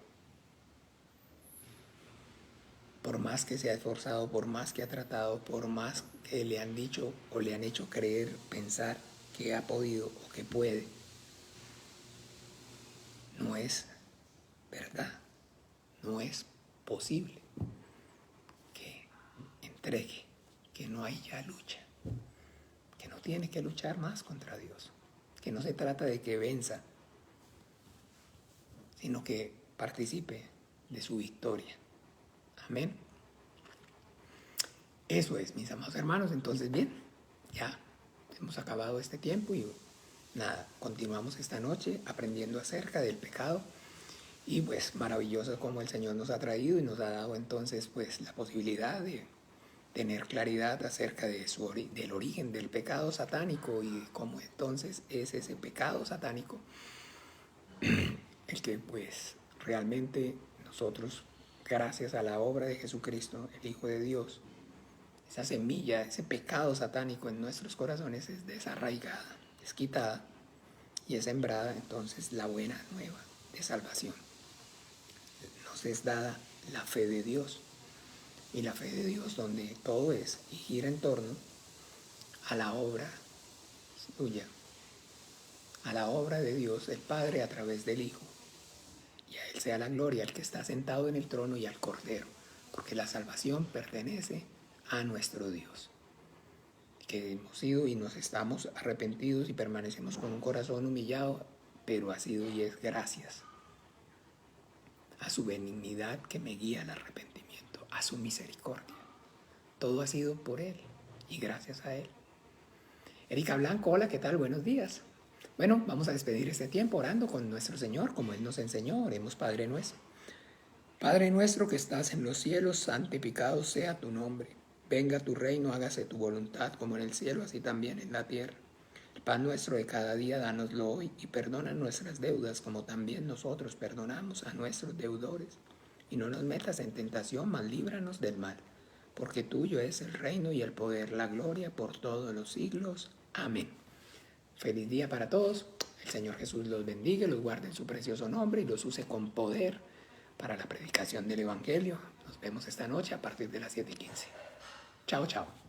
por más que se ha esforzado, por más que ha tratado, por más que le han dicho o le han hecho creer, pensar que ha podido o que puede, no es verdad, no es posible que entregue, que no haya lucha, que no tiene que luchar más contra Dios, que no se trata de que venza, sino que participe de su victoria. Amén. Eso es, mis amados hermanos. Entonces, bien, ya hemos acabado este tiempo y nada, continuamos esta noche aprendiendo acerca del pecado y pues maravilloso como el Señor nos ha traído y nos ha dado entonces pues la posibilidad de tener claridad acerca de del origen del pecado satánico y cómo entonces es ese pecado satánico el que pues realmente nosotros, gracias a la obra de Jesucristo, el Hijo de Dios, esa semilla, ese pecado satánico en nuestros corazones es desarraigada, es quitada y es sembrada entonces la buena nueva de salvación. Nos es dada la fe de Dios y la fe de Dios donde todo es y gira en torno a la obra suya, a la obra de Dios el Padre a través del Hijo. Y a Él sea la gloria, al que está sentado en el trono y al Cordero, porque la salvación pertenece a nuestro Dios. Que hemos sido y nos estamos arrepentidos y permanecemos con un corazón humillado, pero ha sido y es gracias a su benignidad que me guía al arrepentimiento, a su misericordia. Todo ha sido por Él y gracias a Él. Erika Blanco, hola, ¿qué tal? Buenos días. Bueno, vamos a despedir este tiempo orando con nuestro Señor, como Él nos enseñó. Oremos, Padre nuestro. Padre nuestro que estás en los cielos, santificado sea tu nombre. Venga tu reino, hágase tu voluntad, como en el cielo, así también en la tierra. El pan nuestro de cada día, dánoslo hoy, y perdona nuestras deudas, como también nosotros perdonamos a nuestros deudores. Y no nos metas en tentación, mas líbranos del mal. Porque tuyo es el reino y el poder, la gloria por todos los siglos. Amén. Feliz día para todos. El Señor Jesús los bendiga, los guarde en su precioso nombre y los use con poder para la predicación del Evangelio. Nos vemos esta noche a partir de las 7:15. Chao, chao.